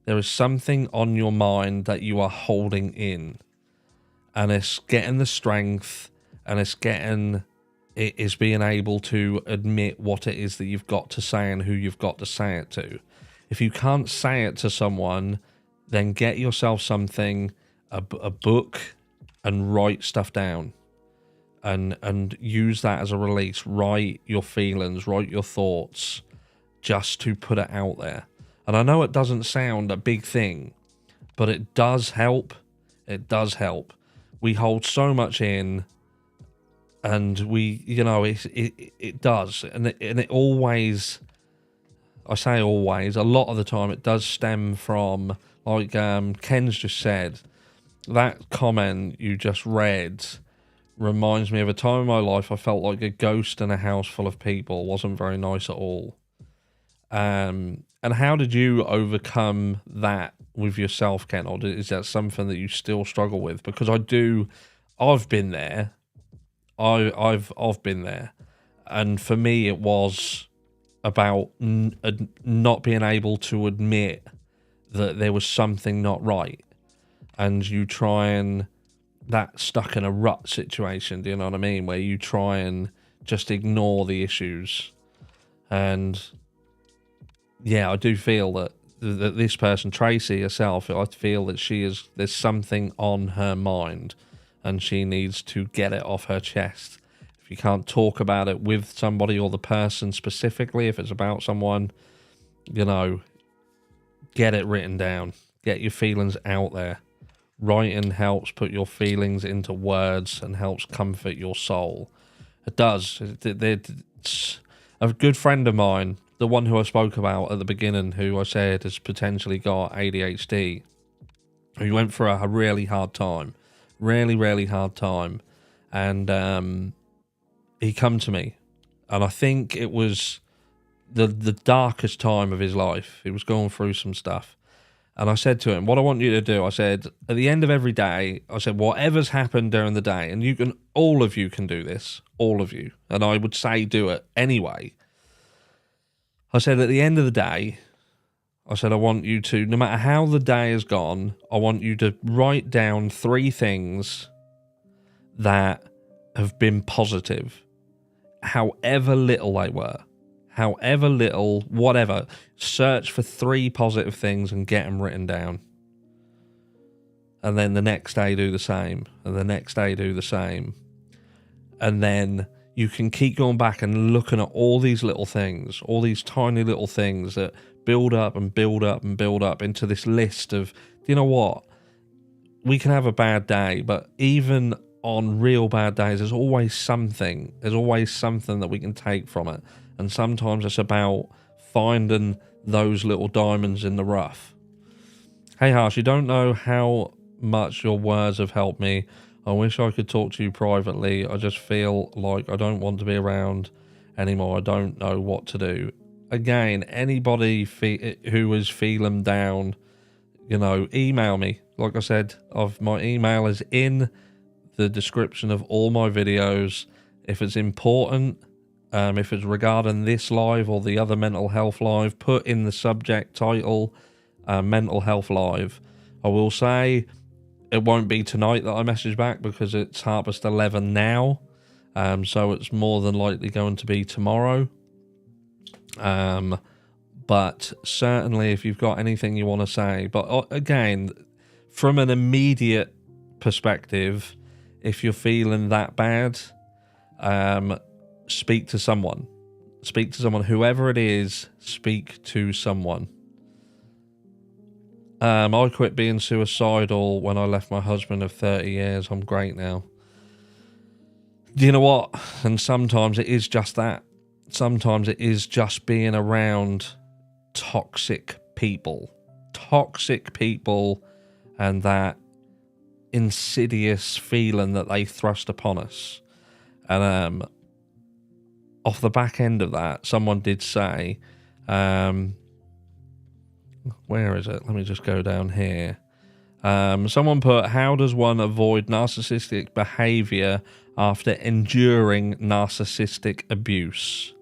There is something on your mind that you are holding in. And it's getting the strength, and it is being able to admit what it is that you've got to say and who you've got to say it to. If you can't say it to someone, then get yourself something, a book, and write stuff down. And use that as a release. Write your feelings, write your thoughts, just to put it out there. And I know it doesn't sound a big thing, but it does help. It does help. We hold so much in, and it does. And it always, I say always, a lot of the time it does stem from, like Ken's just said, that comment you just read reminds me of a time in my life I felt like a ghost in a house full of people. It wasn't very nice at all. And how did you overcome that with yourself, Ken? Or is that something that you still struggle with? Because I've been there. I've been there. And for me, it was about not being able to admit that there was something not right. And you try and that stuck in a rut situation, do you know what I mean? Where you try and just ignore the issues. And yeah, I do feel that this person, Tracy herself, I feel that there's something on her mind, and she needs to get it off her chest. If you can't talk about it with somebody or the person specifically, if it's about someone, get it written down. Get your feelings out there. Writing helps put your feelings into words and helps comfort your soul. It does. It's a good friend of mine, the one who I spoke about at the beginning, who I said has potentially got ADHD, who went through a really hard time. Really, really hard time. And he come to me. And I think it was the darkest time of his life. He was going through some stuff. And I said to him, what I want you to do, I said, at the end of every day, I said, whatever's happened during the day, and all of you can do this, all of you. And I would say do it anyway. I said, at the end of the day, I said, I want you to, no matter how the day has gone, I want you to write down 3 things that have been positive, however little they were. However little, whatever, search for 3 positive things and get them written down. And then the next day do the same. And the next day do the same. And then you can keep going back and looking at all these little things, all these tiny little things that build up and build up and build up into this list of, you know what? We can have a bad day, but even on real bad days, there's always something. There's always something that we can take from it. And sometimes it's about finding those little diamonds in the rough. Hey Harsh, you don't know how much your words have helped me. I wish I could talk to you privately. I just feel like I don't want to be around anymore. I don't know what to do. Again, anybody who is feeling down, you know, email me. Like I said, my email is in the description of all my videos. If it's important, if it's regarding this live or the other mental health live, put in the subject title, mental health live. I will say it won't be tonight that I message back because it's 11:30 now. So it's more than likely going to be tomorrow. But certainly if you've got anything you want to say, but again, from an immediate perspective, if you're feeling that bad, speak to someone, whoever it is, speak to someone. I quit being suicidal when I left my husband of 30 years. I'm great now. Do you know what? And sometimes it is just that. Sometimes it is just being around toxic people, and that insidious feeling that they thrust upon us. And off the back end of that, someone did say, where is it? Let me just go down here. Someone put, how does one avoid narcissistic behavior after enduring narcissistic abuse?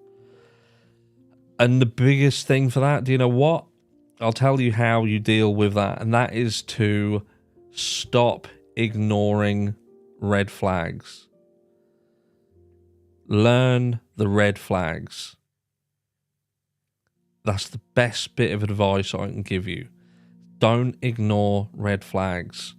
And the biggest thing for that, do you know what? I'll tell you how you deal with that. And that is to stop ignoring red flags. Learn the red flags. That's the best bit of advice I can give you. Don't ignore red flags.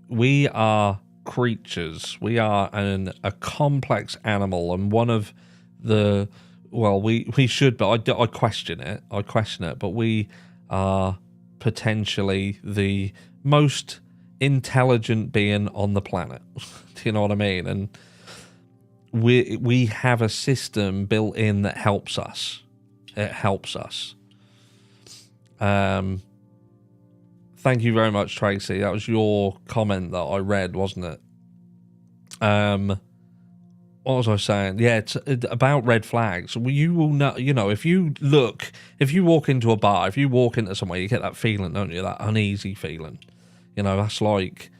We are creatures. We are a complex animal, and one of the, well, we should, but I question it. But we are potentially the most intelligent being on the planet. Do you know what I mean? And we have a system built in that helps us. It helps us. Thank you very much, Tracy. That was your comment that I read, wasn't it? What was I saying? Yeah, it's about red flags. You will know, you know, if you walk into a bar, if you walk into somewhere, you get that feeling, don't you? That uneasy feeling. You know, that's like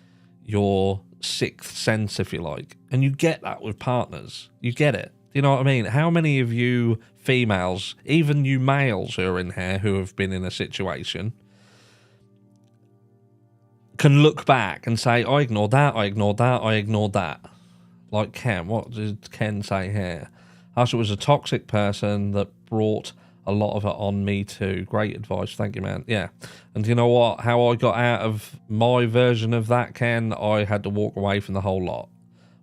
your sixth sense, if you like. And you get that with partners. You get it. Do you know what I mean? How many of you females, even you males who are in here who have been in a situation, can look back and say, I ignored that, I ignored that, I ignored that. Like Ken, what did Ken say here? It was a toxic person that brought a lot of it on me too. Great advice, thank you, man. Yeah, and you know what? How I got out of my version of that, Ken, I had to walk away from the whole lot.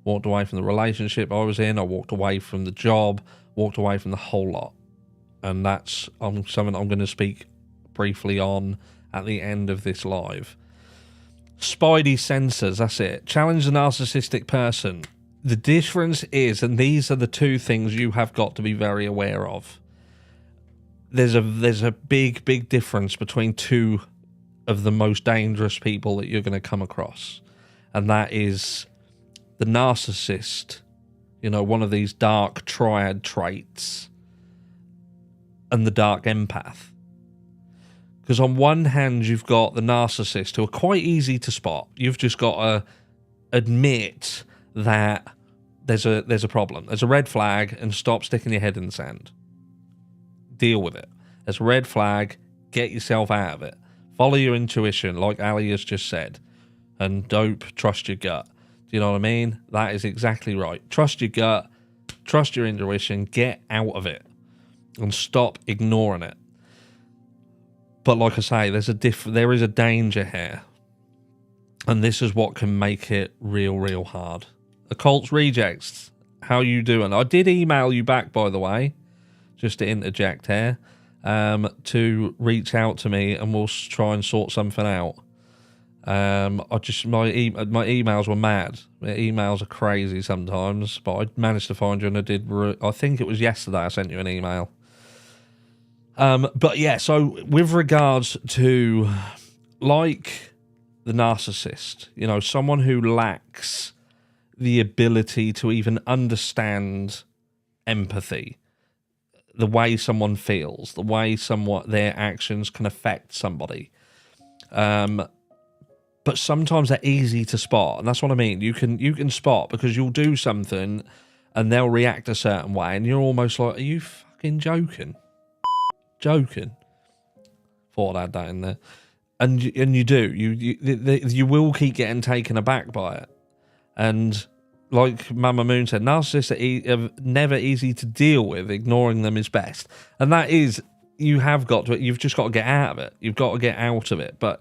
Walked away from the relationship I was in, I walked away from the job, walked away from the whole lot. And that's something I'm going to speak briefly on at the end of this live. Spidey sensors, that's it. Challenge the narcissistic person. The difference is, and these are the two things you have got to be very aware of. There's a big difference between two of the most dangerous people that you're going to come across. And that is the narcissist, you know, one of these dark triad traits, and the dark empath. Because on one hand, you've got the narcissist who are quite easy to spot. You've just got to admit that there's a problem. There's a red flag, and stop sticking your head in the sand. Deal with it. There's a red flag. Get yourself out of it. Follow your intuition, like Ali has just said. And don't trust your gut. Do you know what I mean? That is exactly right. Trust your gut. Trust your intuition. Get out of it. And stop ignoring it. But like I say, there is a danger here. And this is what can make it real hard. Occult's Rejects, how you doing? I did email you back, by the way, just to interject here, to reach out to me, and we'll try and sort something out. My emails were mad. My emails are crazy sometimes, but I managed to find you, and I think it was yesterday I sent you an email. But yeah, so with regards to, like, the narcissist, you know, someone who lacks the ability to even understand empathy, the way someone feels, the way their actions can affect somebody. But sometimes they're easy to spot, and that's what I mean. You can spot because you'll do something and they'll react a certain way, and you're almost like, are you fucking joking? Joking. Thought I'd add that in there. And you do. You will keep getting taken aback by it. And like Mama Moon said, narcissists are never easy to deal with. Ignoring them is best. And that is, you've just got to get out of it. You've got to get out of it. But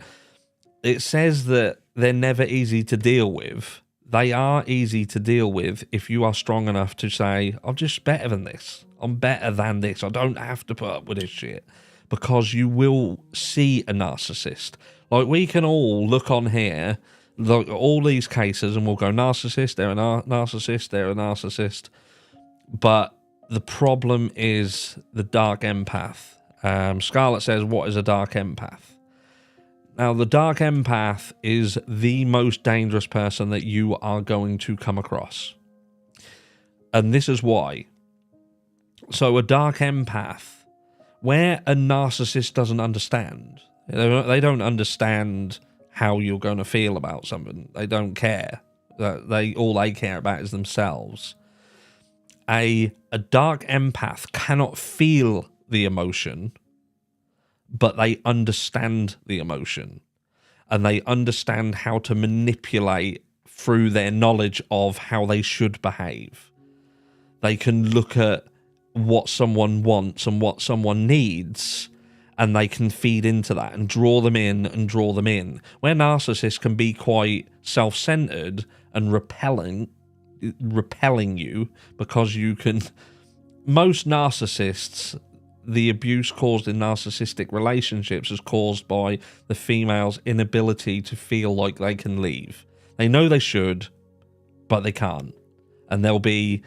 it says that they're never easy to deal with. They are easy to deal with if you are strong enough to say, I'm just better than this. I'm better than this. I don't have to put up with this shit. Because you will see a narcissist. Like, we can all look on here, look at all these cases, and we'll go, narcissist, they're a narcissist, they're a narcissist. But the problem is the dark empath. Scarlett says, what is a dark empath? Now, the dark empath is the most dangerous person that you are going to come across. And this is why. So a dark empath, where a narcissist doesn't understand, they don't understand how you're going to feel about something. They don't care. All they care about is themselves. A dark empath cannot feel the emotion, but they understand the emotion, and they understand how to manipulate through their knowledge of how they should behave. They can look at what someone wants and what someone needs, and they can feed into that and draw them in and draw them in. Where narcissists can be quite self-centered and repelling you, because you can... Most narcissists, the abuse caused in narcissistic relationships is caused by the female's inability to feel like they can leave. They know they should, but they can't. And there'll be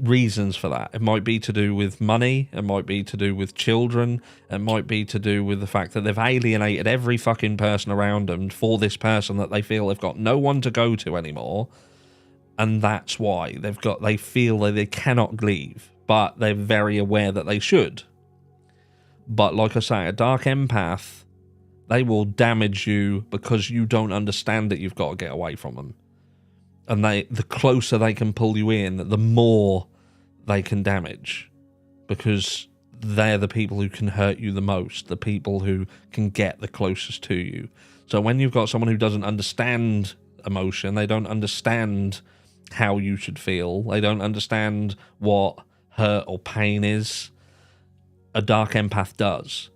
reasons for that. It might be to do with money, it might be to do with children, it might be to do with the fact that they've alienated every fucking person around them for this person that they feel they've got no one to go to anymore, and that's why they feel that they cannot leave, but they're very aware that they should. But like I say, a dark empath, they will damage you because you don't understand that you've got to get away from them. And the closer they can pull you in, the more they can damage, because they're the people who can hurt you the most, the people who can get the closest to you. So when you've got someone who doesn't understand emotion, they don't understand how you should feel, they don't understand what hurt or pain is, a dark empath does.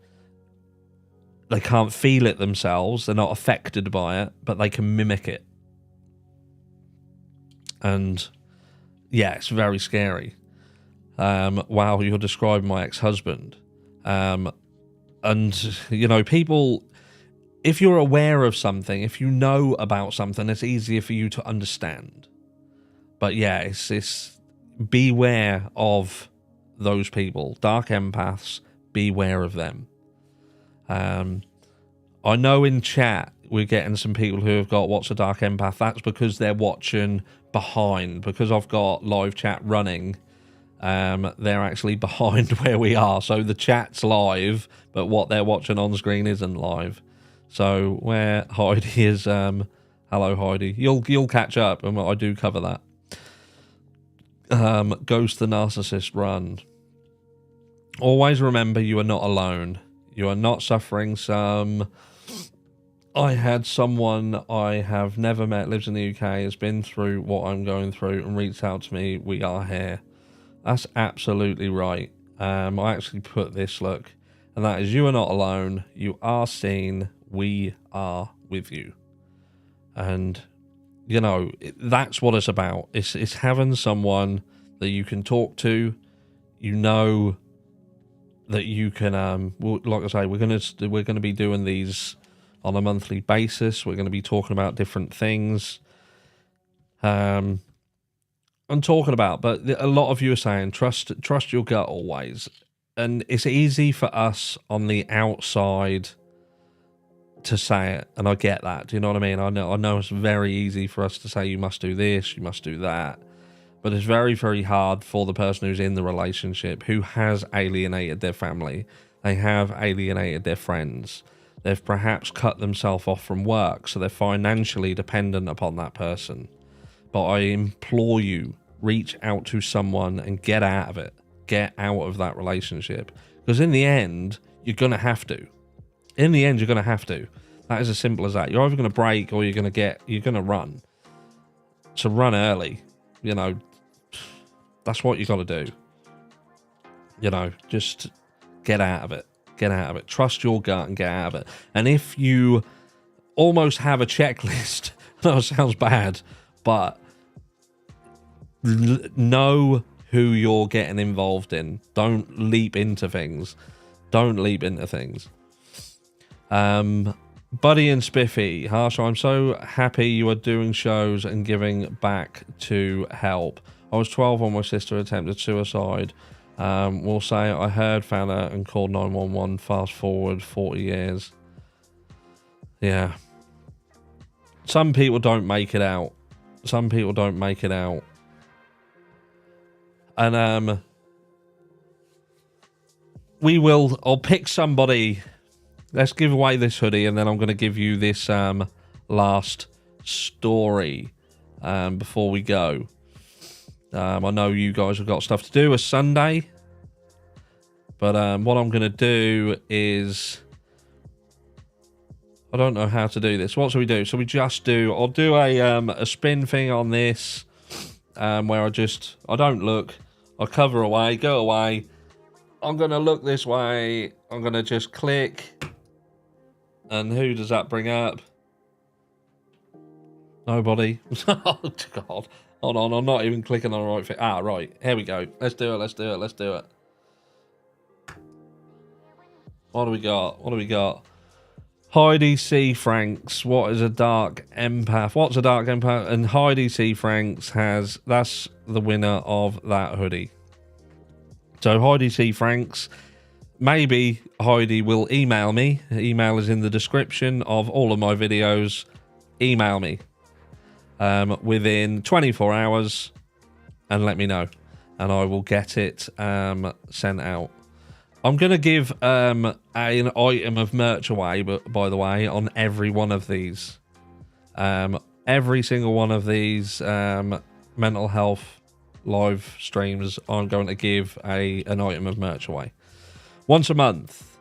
They can't feel it themselves, they're not affected by it, but they can mimic it. And yeah, it's very scary. Wow, you're describing my ex-husband. And, you know, people, if you're aware of something, if you know about something, it's easier for you to understand. But yeah, it's beware of those people. Dark empaths, beware of them. I know in chat we're getting some people who have got what's a dark empath. That's because they're watching behind, because I've got live chat running. They're actually behind where we are, so the chat's live, but what they're watching on screen isn't live. So where Heidi is, hello Heidi, you'll catch up, and I do cover that. Ghost the Narcissist Run. Always remember, you are not alone. You are not suffering some... I had someone I have never met, lives in the UK, has been through what I'm going through and reached out to me. We are here. That's absolutely right. I actually put this, look, and that is, you are not alone. You are seen. We are with you. And, you know, that's what it's about. It's having someone that you can talk to. You know that you can, like I say, we're gonna be doing these on a monthly basis. We're going to be talking about different things. I'm talking about, but a lot of you are saying trust your gut always, and it's easy for us on the outside to say it, and I get that. Do you know what I mean? I know it's very easy for us to say you must do this, you must do that, but it's very, very hard for the person who's in the relationship, who has alienated their family, they have alienated their friends, they've perhaps cut themselves off from work, so they're financially dependent upon that person. But I implore you, reach out to someone and get out of it. Get out of that relationship. Because in the end, you're going to have to. In the end, you're going to have to. That is as simple as that. You're either going to break or you're going to run. So run early. You know, that's what you got to do. You know, just get out of it. Get out of it. Trust your gut and get out of it. And if you almost have a checklist, that sounds bad, but know who you're getting involved in. Don't leap into things. Don't leap into things. Buddy and Spiffy, Harsh, I'm so happy you are doing shows and giving back to help. I was 12 when my sister attempted suicide. We'll say I heard, found out, and called 911. Fast forward 40 years. Yeah. Some people don't make it out. Some people don't make it out. And I'll pick somebody. Let's give away this hoodie, and then I'm going to give you this last story before we go. I know you guys have got stuff to do. It's Sunday. But what I'm going to do is, I don't know how to do this. What shall we do? So I'll do a spin thing on this, where I don't look. I cover away, go away. I'm going to look this way. I'm going to just click. And who does that bring up? Nobody. Oh, God. Hold on, I'm not even clicking on the right thing. Ah, right. Here we go. Let's do it. What do we got? Heidi C. Franks. What is a dark empath? What's a dark empath? And Heidi C. Franks that's the winner of that hoodie. So Heidi C. Franks, maybe Heidi will email me. Email is in the description of all of my videos. Email me within 24 hours and let me know, and I will get it sent out. I'm going to give an item of merch away, but by the way, on every one of these. Every single one of these mental health live streams, I'm going to give an item of merch away. Once a month.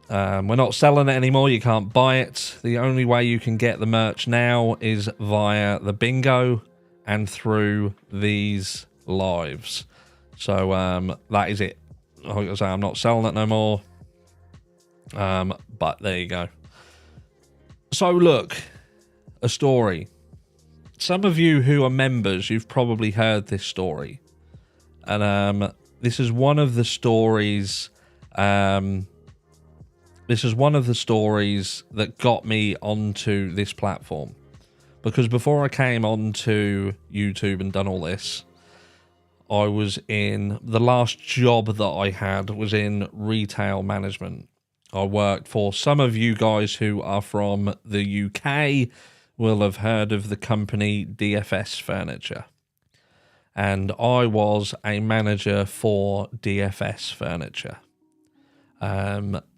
We're not selling it anymore. You can't buy it. The only way you can get the merch now is via the bingo and through these lives. So that is it. Like I say, I'm not selling it no more. But there you go. So look, a story. Some of you who are members, you've probably heard this story. And this is one of the stories. This is one of the stories that got me onto this platform. Because before I came onto YouTube and done all this, I was in, the last job that I had was in retail management. I worked for, some of you guys who are from the UK will have heard of the company DFS Furniture. And I was a manager for DFS Furniture.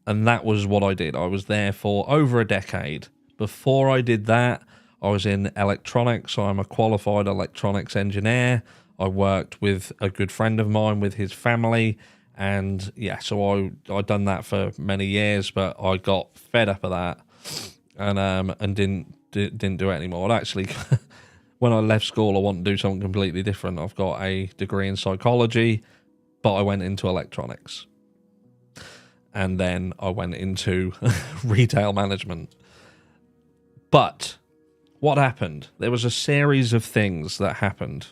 And that was what I did. I was there for over a decade. Before I did that, I was in electronics. So I'm a qualified electronics engineer. I worked with a good friend of mine with his family. And yeah, so I'd done that for many years, but I got fed up of that and didn't do it anymore. And actually, when I left school, I wanted to do something completely different. I've got a degree in psychology, but I went into electronics. And then I went into retail management. But what happened? There was a series of things that happened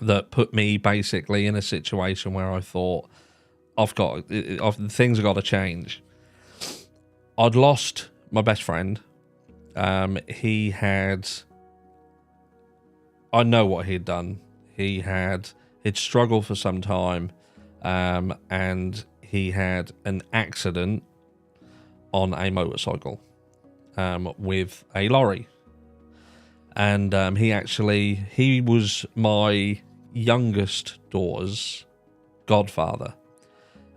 that put me basically in a situation where I thought, things have got to change. I'd lost my best friend. I know what he'd done. He'd struggled for some time, and he had an accident on a motorcycle with a lorry. And he was my youngest daughter's godfather.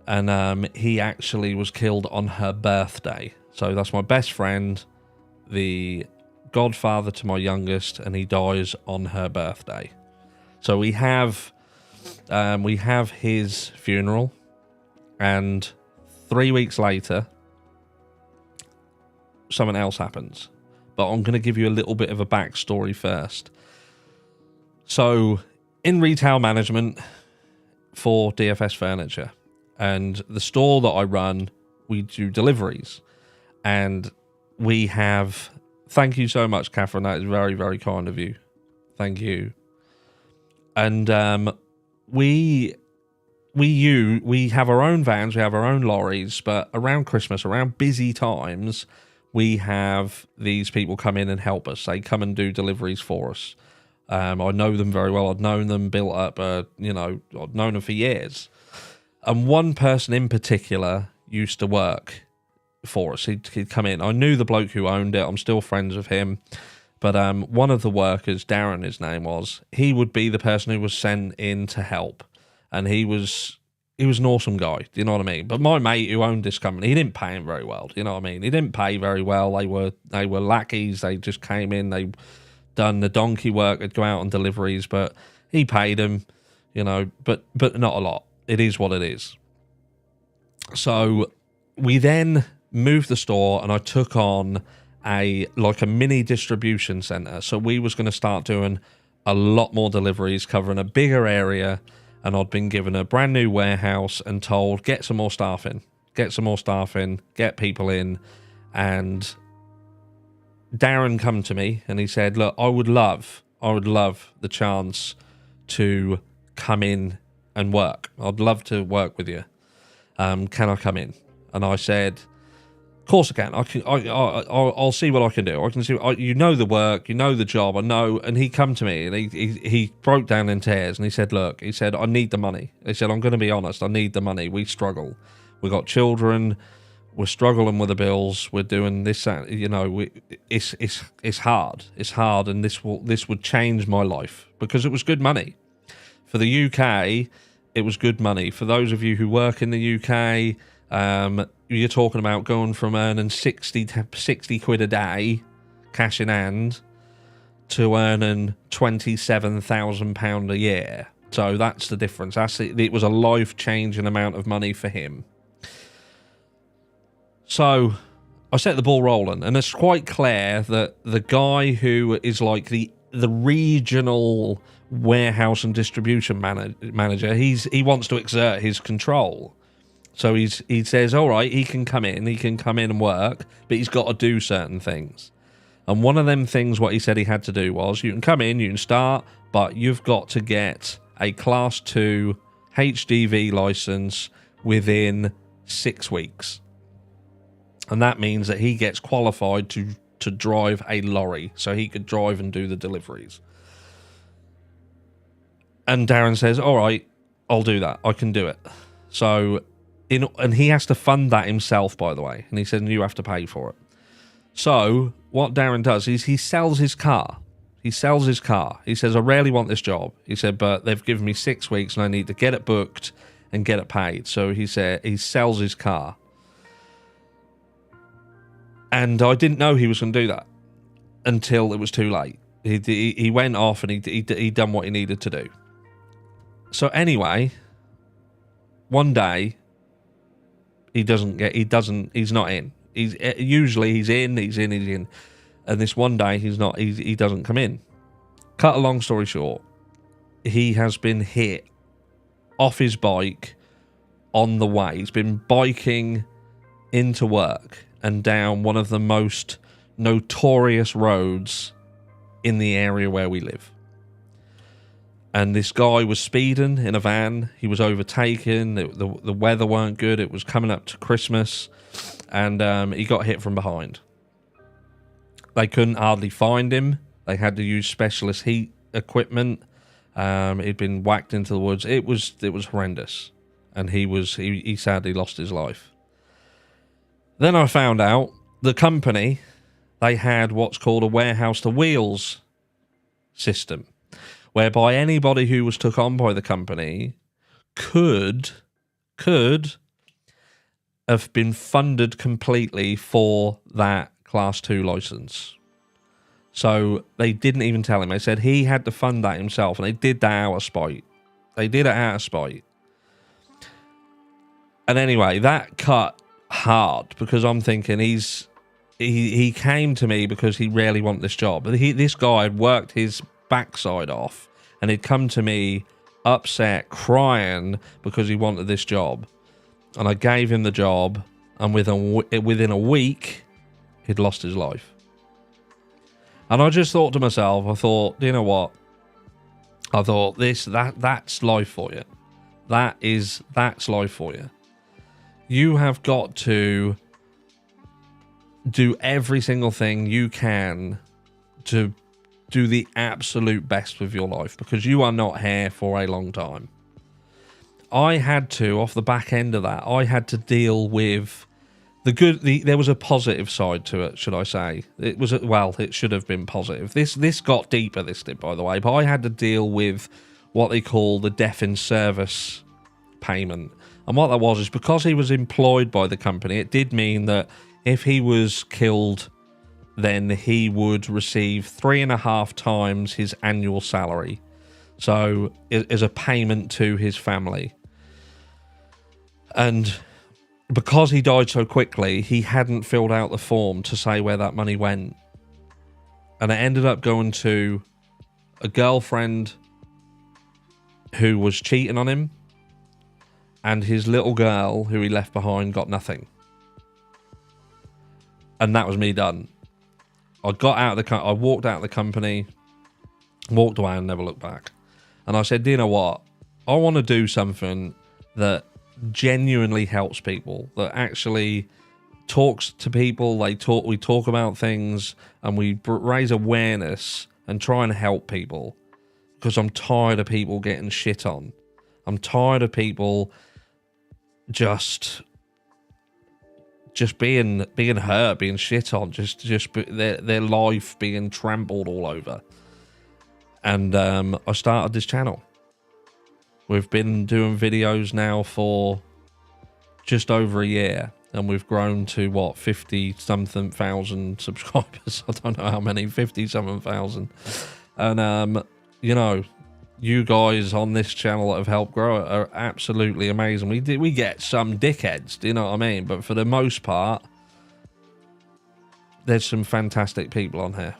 And he actually was killed on her birthday. So that's my best friend, the godfather to my youngest, and he dies on her birthday. So we have his funeral, and 3 weeks later, something else happens. But I'm going to give you a little bit of a backstory first. So, in retail management for DFS Furniture, and the store that I run, we do deliveries. And we have... Thank you so much, Catherine. That is very, very kind of you. Thank you. And we have our own vans, we have our own lorries, but around Christmas, around busy times, we have these people come in and help us. They come and do deliveries for us. I know them very well. I've known them, built up, I've known them for years. And one person in particular used to work for us. He'd come in. I knew the bloke who owned it. I'm still friends with him. But one of the workers, Darren, his name was, he would be the person who was sent in to help. And he was an awesome guy. Do you know what I mean? But my mate who owned this company, he didn't pay him very well. Do you know what I mean? He didn't pay very well. They were lackeys. They just came in. They done the donkey work. They'd go out on deliveries. But he paid him, but not a lot. It is what it is. So we then moved the store, and I took on a mini distribution center. So we was going to start doing a lot more deliveries, covering a bigger area, and I'd been given a brand new warehouse and told, get some more staff in, get people in. And Darren come to me and he said, look, I would love the chance to come in and work. I'd love to work with you. Can I come in? And I said, of course I can. I'll see what I can do. I can see. The work. The job. I know. And he come to me and he broke down in tears and he said, "Look," he said, "I need the money." He said, "I'm going to be honest. I need the money. We struggle. We got children. We're struggling with the bills. We're doing this. It's hard. It's hard. And this would change my life because it was good money for the UK. It was good money for those of you who work in the UK. You're talking about going from earning 60 quid a day, cash in hand, to earning £27,000 a year. So that's the difference. It was a life-changing amount of money for him. So I set the ball rolling, and it's quite clear that the guy who is like the regional warehouse and distribution manager, he wants to exert his control. So he says, all right, he can come in and work, but he's got to do certain things. And one of them things, what he said he had to do was, you can come in, you can start, but you've got to get a Class 2 HGV license within 6 weeks. And that means that he gets qualified to drive a lorry, so he could drive and do the deliveries. And Darren says, all right, I'll do that. I can do it. So... and he has to fund that himself, by the way. And he said, you have to pay for it. So what Darren does is he sells his car. He says, I rarely want this job. He said, but they've given me 6 weeks and I need to get it booked and get it paid. So he said he sells his car. And I didn't know he was going to do that until it was too late. He went off and he done what he needed to do. So anyway, one day... he's not in. Usually he's in. And this one day he's not, he doesn't come in. Cut a long story short, he has been hit off his bike on the way. He's been biking into work and down one of the most notorious roads in the area where we live. And this guy was speeding in a van. He was overtaken. The weather weren't good. It was coming up to Christmas. And he got hit from behind. They couldn't hardly find him. They had to use specialist heat equipment. He'd been whacked into the woods. It was horrendous. And he sadly lost his life. Then I found out the company, they had what's called a warehouse to wheels system, whereby anybody who was took on by the company could have been funded completely for that Class 2 license. So they didn't even tell him. They said he had to fund that himself, and they did that out of spite. They did it out of spite. And anyway, that cut hard, because I'm thinking he came to me because he really wanted this job. This guy had worked his backside off, and he'd come to me upset, crying because he wanted this job. And I gave him the job, and within a week, he'd lost his life. And I just thought to myself, I thought, you know what? I thought that's life for you. That's life for you. You have got to do every single thing you can to do the absolute best with your life, because you are not here for a long time. I had to, off the back end of that, I had to deal with there was a positive side to it, should I say. It should have been positive. This got deeper, this did, by the way, but I had to deal with what they call the death in service payment. And what that was is, because he was employed by the company, it did mean that if he was killed, then he would receive 3.5 times his annual salary. So, as a payment to his family. And because he died so quickly, he hadn't filled out the form to say where that money went. And it ended up going to a girlfriend who was cheating on him, and his little girl who he left behind got nothing. And that was me done. I got out of I walked out of the company, walked away and never looked back. And I said, you know what? I want to do something that genuinely helps people, that actually talks to people. We talk about things, and we raise awareness and try and help people, because I'm tired of people getting shit on. I'm tired of people just being hurt, being shit on, their life being trampled all over. And I started this channel. We've been doing videos now for just over a year, and we've grown to, 50-something thousand subscribers. I don't know how many, 50-something thousand. And, you guys on this channel that have helped grow it are absolutely amazing. We get some dickheads, do you know what I mean? But for the most part, there's some fantastic people on here.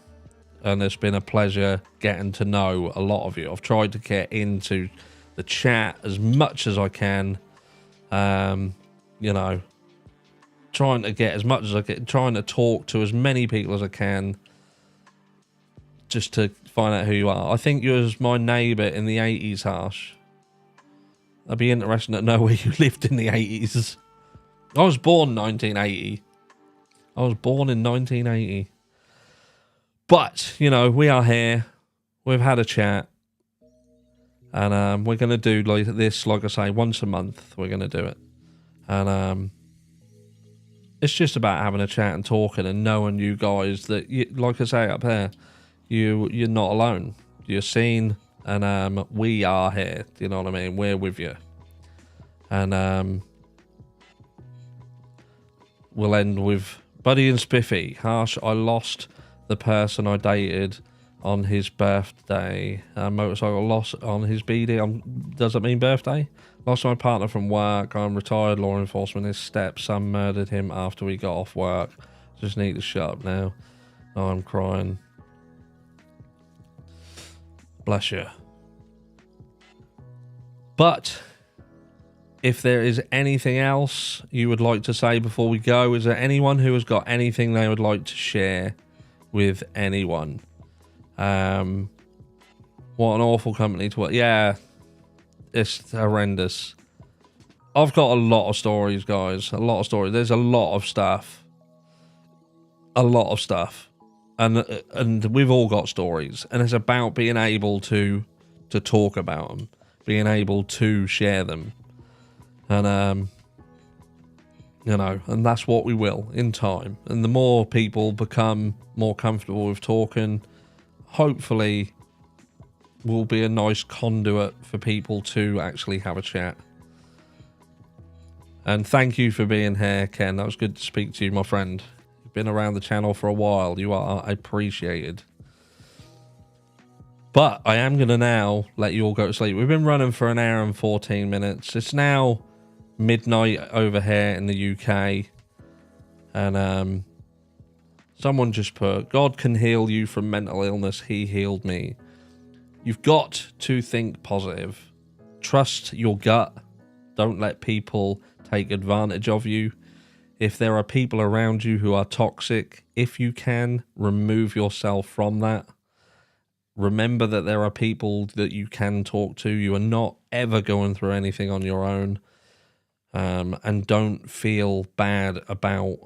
And it's been a pleasure getting to know a lot of you. I've tried to get into the chat as much as I can, trying to get as much as I can, trying to talk to as many people as I can, just to find out who you are. I think you was my neighbour in the 80s, Harsh. I'd be interested to know where you lived in the 80s. I was born in 1980. But, we are here. We've had a chat. And we're going to do this, like I say, once a month. We're going to do it. And it's just about having a chat and talking and knowing you guys that, like I say up there, you're not alone. You're seen, and we are here. Do you know what I mean? We're with you. And we'll end with Buddy and Spiffy. Harsh, I lost the person I dated on his birthday. Motorcycle loss on his BD. Does it mean birthday? Lost my partner from work. I'm retired law enforcement. His stepson murdered him after we got off work. Just need to shut up now. Oh, I'm crying. Bless you. But if there is anything else you would like to say before we go, is there anyone who has got anything they would like to share with anyone? What an awful company to work. Yeah, it's horrendous. I've got a lot of stories, guys. A lot of stories. There's a lot of stuff. And we've all got stories, and it's about being able to talk about them, being able to share them. And You know, and that's what we will in time. And the more people become more comfortable with talking, hopefully will be a nice conduit for people to actually have a chat. And thank you for being here, Ken. That was good to speak to you, my friend. You've been around the channel for a while. You are appreciated. But I am going to now let you all go to sleep. We've been running for an hour and 14 minutes. It's now midnight over here in the UK. And someone just put, God can heal you from mental illness. He healed me. You've got to think positive. Trust your gut. Don't let people take advantage of you. If there are people around you who are toxic, if you can, remove yourself from that. Remember that there are people that you can talk to. You are not ever going through anything on your own. And don't feel bad about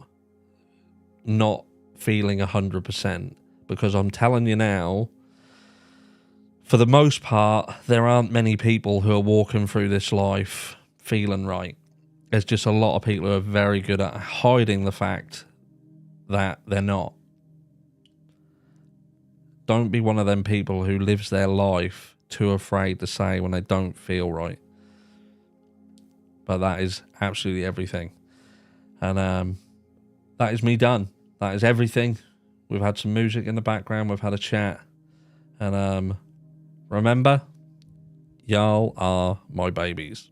not feeling 100%. Because I'm telling you now, for the most part, there aren't many people who are walking through this life feeling right. There's just a lot of people who are very good at hiding the fact that they're not. Don't be one of them people who lives their life too afraid to say when they don't feel right. But that is absolutely everything. And that is me done. That is everything. We've had some music in the background. We've had a chat. And remember, y'all are my babies.